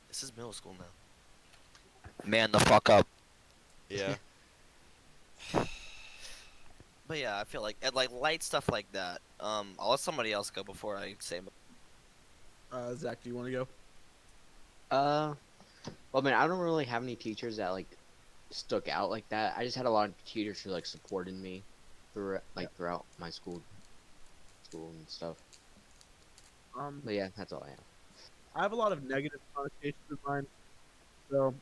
this is middle school now. Man the fuck up. Yeah. But yeah, I feel like light stuff like that. I'll let somebody else go before I say. Zach, do you want to go? Well, I mean, I don't really have any teachers that like stuck out like that. I just had a lot of teachers who like supported me throughout my school and stuff. But yeah, that's all I have. I have a lot of negative connotations in mine. So,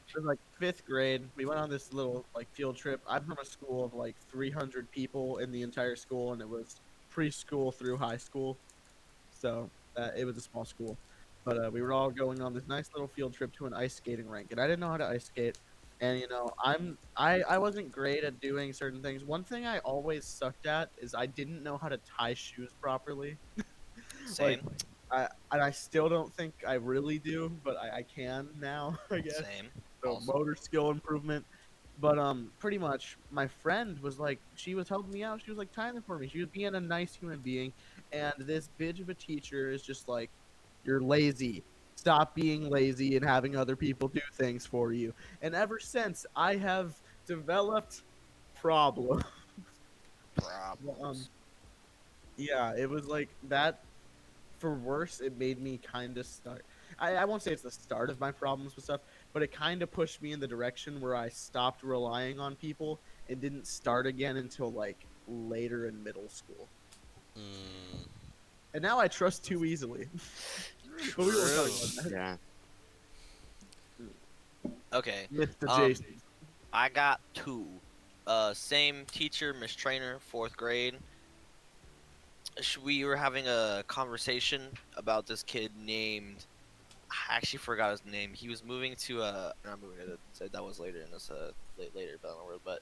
It was like 5th grade. We went on this little like field trip. I'm from a school of like 300 people in the entire school, and it was preschool through high school. So it was a small school. But we were all going on this nice little field trip to an ice skating rink, and I didn't know how to ice skate. And I wasn't great at doing certain things. One thing I always sucked at is I didn't know how to tie shoes properly. Like Same. I still don't think I really do, but I can now, I guess. Same. So Also. motor skill improvement. But pretty much my friend was like, she was helping me out. She was like tying them for me. She was being a nice human being, and this bitch of a teacher is just like, you're lazy. Stop being lazy and having other people do things for you. And ever since, I have developed problems. Problems. Yeah, it was like that. For worse, it made me kind of start. I won't say it's the start of my problems with stuff, but it kind of pushed me in the direction where I stopped relying on people and didn't start again until like later in middle school. Mm. And now I trust too easily. But we won't talk about that. Yeah. Okay. Mr. Um, Jason. I got 2. Same teacher, Miss Trainer, 4th grade. We were having a conversation about this kid named. I actually forgot his name. He was moving to not moving to that was later in this later down the road, but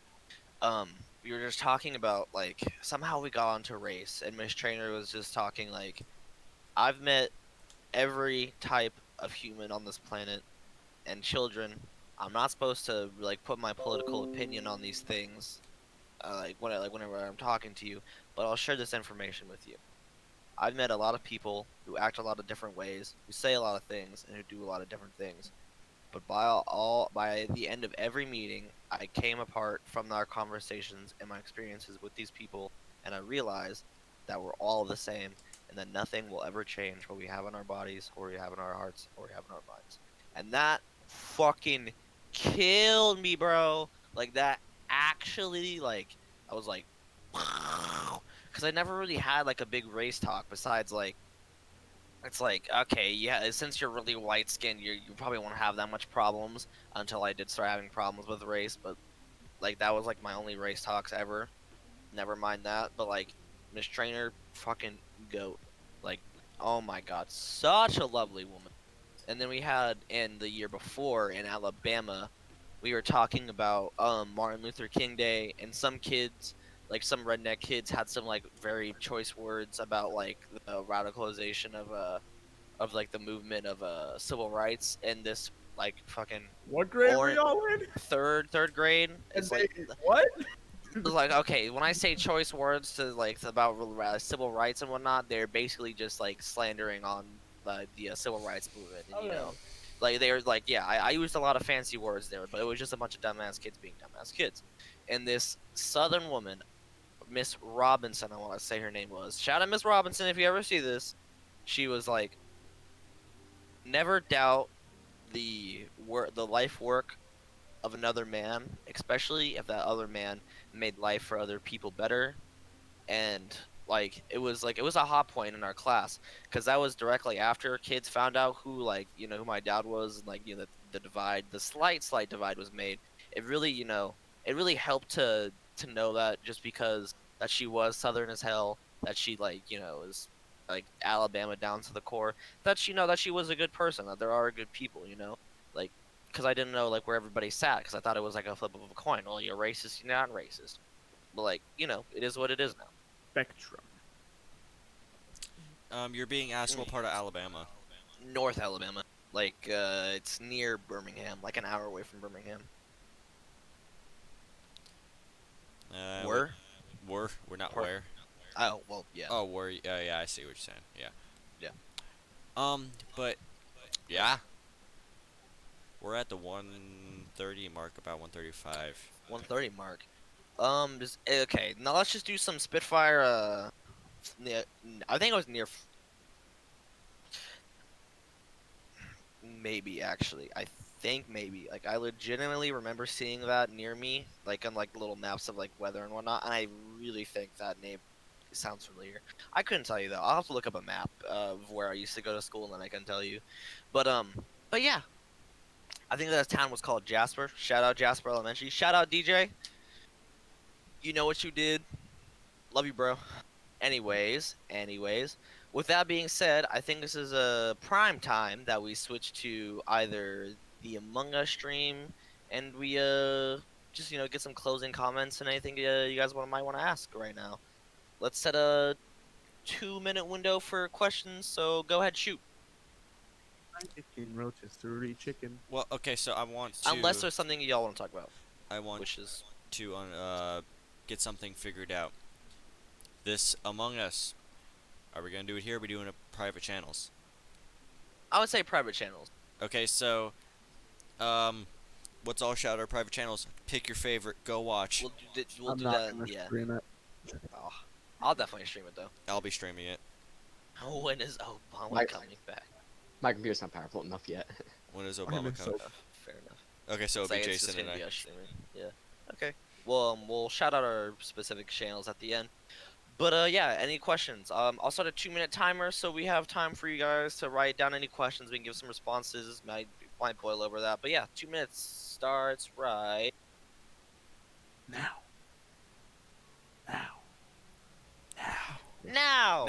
we were just talking about like somehow we got onto race, and Miss Trainer was just talking like, I've met every type of human on this planet and children. I'm not supposed to like put my political opinion on these things, whenever I'm talking to you, but I'll share this information with you. I've met a lot of people who act a lot of different ways, who say a lot of things, and who do a lot of different things. But by the end of every meeting, I came apart from our conversations and my experiences with these people, and I realized that we're all the same, and that nothing will ever change what we have in our bodies, or we have in our hearts, or we have in our minds. And that fucking killed me, bro. Like that actually, like I was like, because I never really had like a big race talk besides like it's like, okay, yeah, since you're really white skinned, you probably won't have that much problems until I did start having problems with race. But like that was like my only race talks ever. Never mind that. But like Miss Trainer, fucking goat. Like, oh my god, such a lovely woman. And then we had in the year before in Alabama, we were talking about Martin Luther King Day, and some kids, like some redneck kids, had some like very choice words about like the radicalization of like the movement of civil rights, and this like fucking What grade were or y'all in? third grade And is like what? it's like, okay, when I say choice words to like about civil rights and whatnot, they're basically just like slandering on the civil rights movement, and you know, like they're like, yeah, I used a lot of fancy words there, but it was just a bunch of dumbass kids being dumbass kids. And this Southern woman, Miss Robinson, I want to say her name was. Shout out Miss Robinson if you ever see this. She was like, never doubt the life work of another man, especially if that other man made life for other people better. And it was a hot point in our class, because that was directly after kids found out who, like, you know, who my dad was, and like, you know, the slight divide was made. It really, you know, it really helped to know that, just because that she was Southern as hell, that she, like, you know, is like Alabama down to the core, that she, you know, that she was a good person, that there are good people, you know, like, because I didn't know like where everybody sat, because I thought it was like a flip of a coin. Well, you're racist, you're not racist, but like, you know, it is what it is now. Spectrum. You're being asked what part of Alabama? North Alabama. Like, it's near Birmingham, like an hour away from Birmingham. We're not Where? where. Oh, well, yeah. Oh, where? Yeah, I see what you're saying. Yeah. Yeah. But yeah, we're at the 130 mark, about 135. 130 mark. Okay, now let's just do some Spitfire, I think it was near, maybe, actually. I think maybe. Like, I legitimately remember seeing that near me, like, on, like, little maps of, like, weather and whatnot, and I really think that name sounds familiar. I couldn't tell you, though. I'll have to look up a map of where I used to go to school, and then I can tell you. But yeah. I think that town was called Jasper. Shout out Jasper Elementary. Shout out DJ. You know what you did. Love you, bro. Anyways, with that being said, I think this is a prime time that we switch to either the Among Us stream and we just get some closing comments and anything you guys might want to ask right now. Let's set a 2-minute window for questions. So go ahead, shoot. Chicken, rotisserie chicken. Well, okay, so I want to. Unless there's something y'all want to talk about. I want to get something figured out. This Among Us, are we gonna do it here? Or are we doing it private channels? I would say private channels. Okay, so, let's all shout our private channels. Pick your favorite. Go watch. We'll do that. Yeah. Oh, I'll definitely stream it though. I'll be streaming it. When is Obama coming back? My computer's not powerful enough yet. When is Obama coming? Fair enough. Okay, so it'll be Jason and I. Yeah. Okay. Well, we'll shout out our specific channels at the end. But yeah, any questions? I'll start a 2-minute timer so we have time for you guys to write down any questions. We can give some responses. Might boil over that. But yeah, 2 minutes starts right now.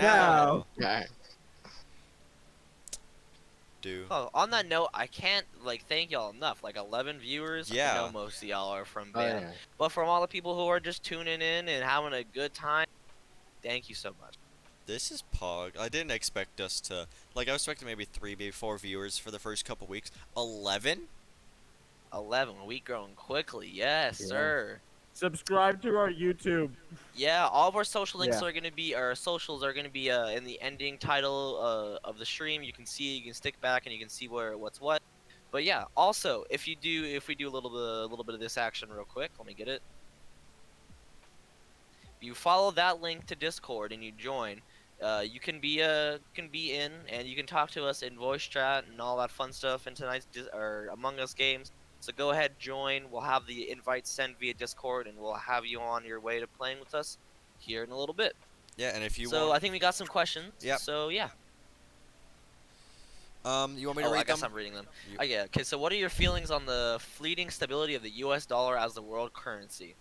Alright. Oh, on that note, I can't thank y'all enough. 11 viewers. Yeah. I know most of y'all are from band, yeah. but from all the people who are just tuning in and having a good time, thank you so much. This is Pog. I didn't expect us to. I was expecting maybe 3, maybe 4 viewers for the first couple weeks. 11? 11. We growing quickly. Yes, sir. Subscribe to our YouTube. Yeah, all of our social links are gonna be, our socials are gonna be in the ending title of the stream. You can see, you can stick back, and you can see what's what. But yeah, also if we do a little bit of this action real quick, let me get it. If you follow that link to Discord and you join, you can be in and you can talk to us in voice chat and all that fun stuff in tonight's Among Us games. So go ahead, join. We'll have the invite sent via Discord, and we'll have you on your way to playing with us here in a little bit. Yeah, and if you want... I think we got some questions. Yep. So, yeah. You want me to read them? I guess I'm reading them. Yeah. Okay, so what are your feelings on the fleeting stability of the US dollar as the world currency?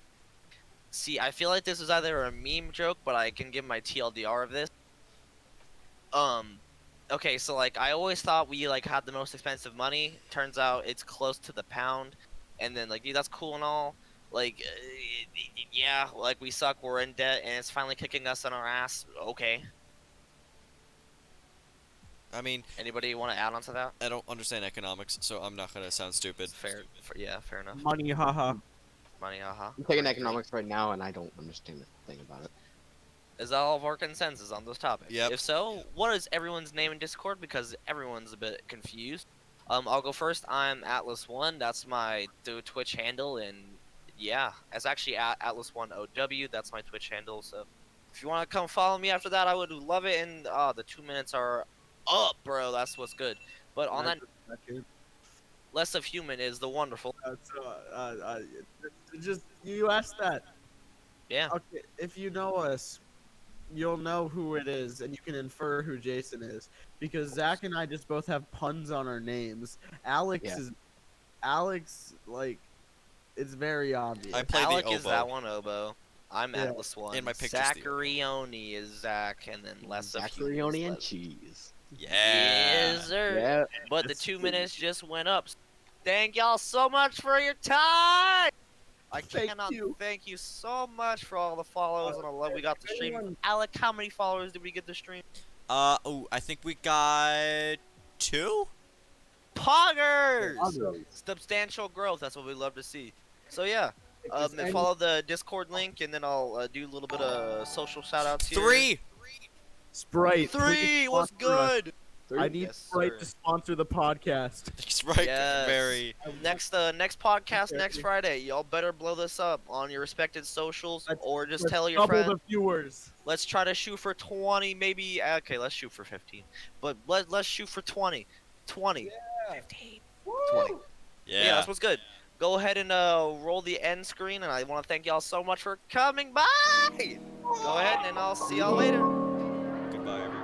See, I feel like this is either a meme joke, but I can give my TLDR of this. Okay, so I always thought we had the most expensive money. Turns out it's close to the pound, and then dude, that's cool and all. Yeah, we suck. We're in debt, and it's finally kicking us on our ass. Okay. I mean, anybody want to add on to that? I don't understand economics, so I'm not gonna sound stupid. Fair enough. Money, haha. Money, haha. I'm taking economics right now, and I don't understand a thing about it. Is that all of our consensus on this topic? Yep. If so, what is everyone's name in Discord? Because everyone's a bit confused. I'll go first. I'm Atlas1. That's my Twitch handle, and yeah, it's actually at Atlas1OW. That's my Twitch handle. So if you want to come follow me after that, I would love it. And the 2 minutes are up, bro. That's what's good. But on that, less of human is the wonderful. Just you asked that. Yeah. Okay, if you know us, you'll know who it is, and you can infer who Jason is, because Zach and I just both have puns on our names. Alex, it's very obvious. I play Alec the oboe. Is that one oboe. I'm Atlas one. In my picture, Zacharioni is Zach, and then less of Zacharioni and cheese. Yeah. Yes, sir. Yeah. But the 2 minutes just went up. Thank y'all so much for your time. I cannot thank you so much for all the follows and the love we got the stream. Alec, how many followers did we get the stream? I think we got 2? Poggers! Substantial growth, that's what we love to see. So yeah, follow the Discord link, and then I'll do a little bit of social shout-outs here. 3! Sprite. 3! What's good? I need Sprite to sponsor the podcast. Sprite, yes. very. Next podcast next Friday. Y'all better blow this up on your respected socials, or just tell your friends. Double the viewers. Let's try to shoot for 20, maybe. Okay, let's shoot for 15, but let's shoot for 20. 20. Yeah. 15. Woo! 20. Yeah. That's what's good. Go ahead and roll the end screen, and I want to thank y'all so much for coming by. Go ahead, and I'll see y'all later. Goodbye, everyone.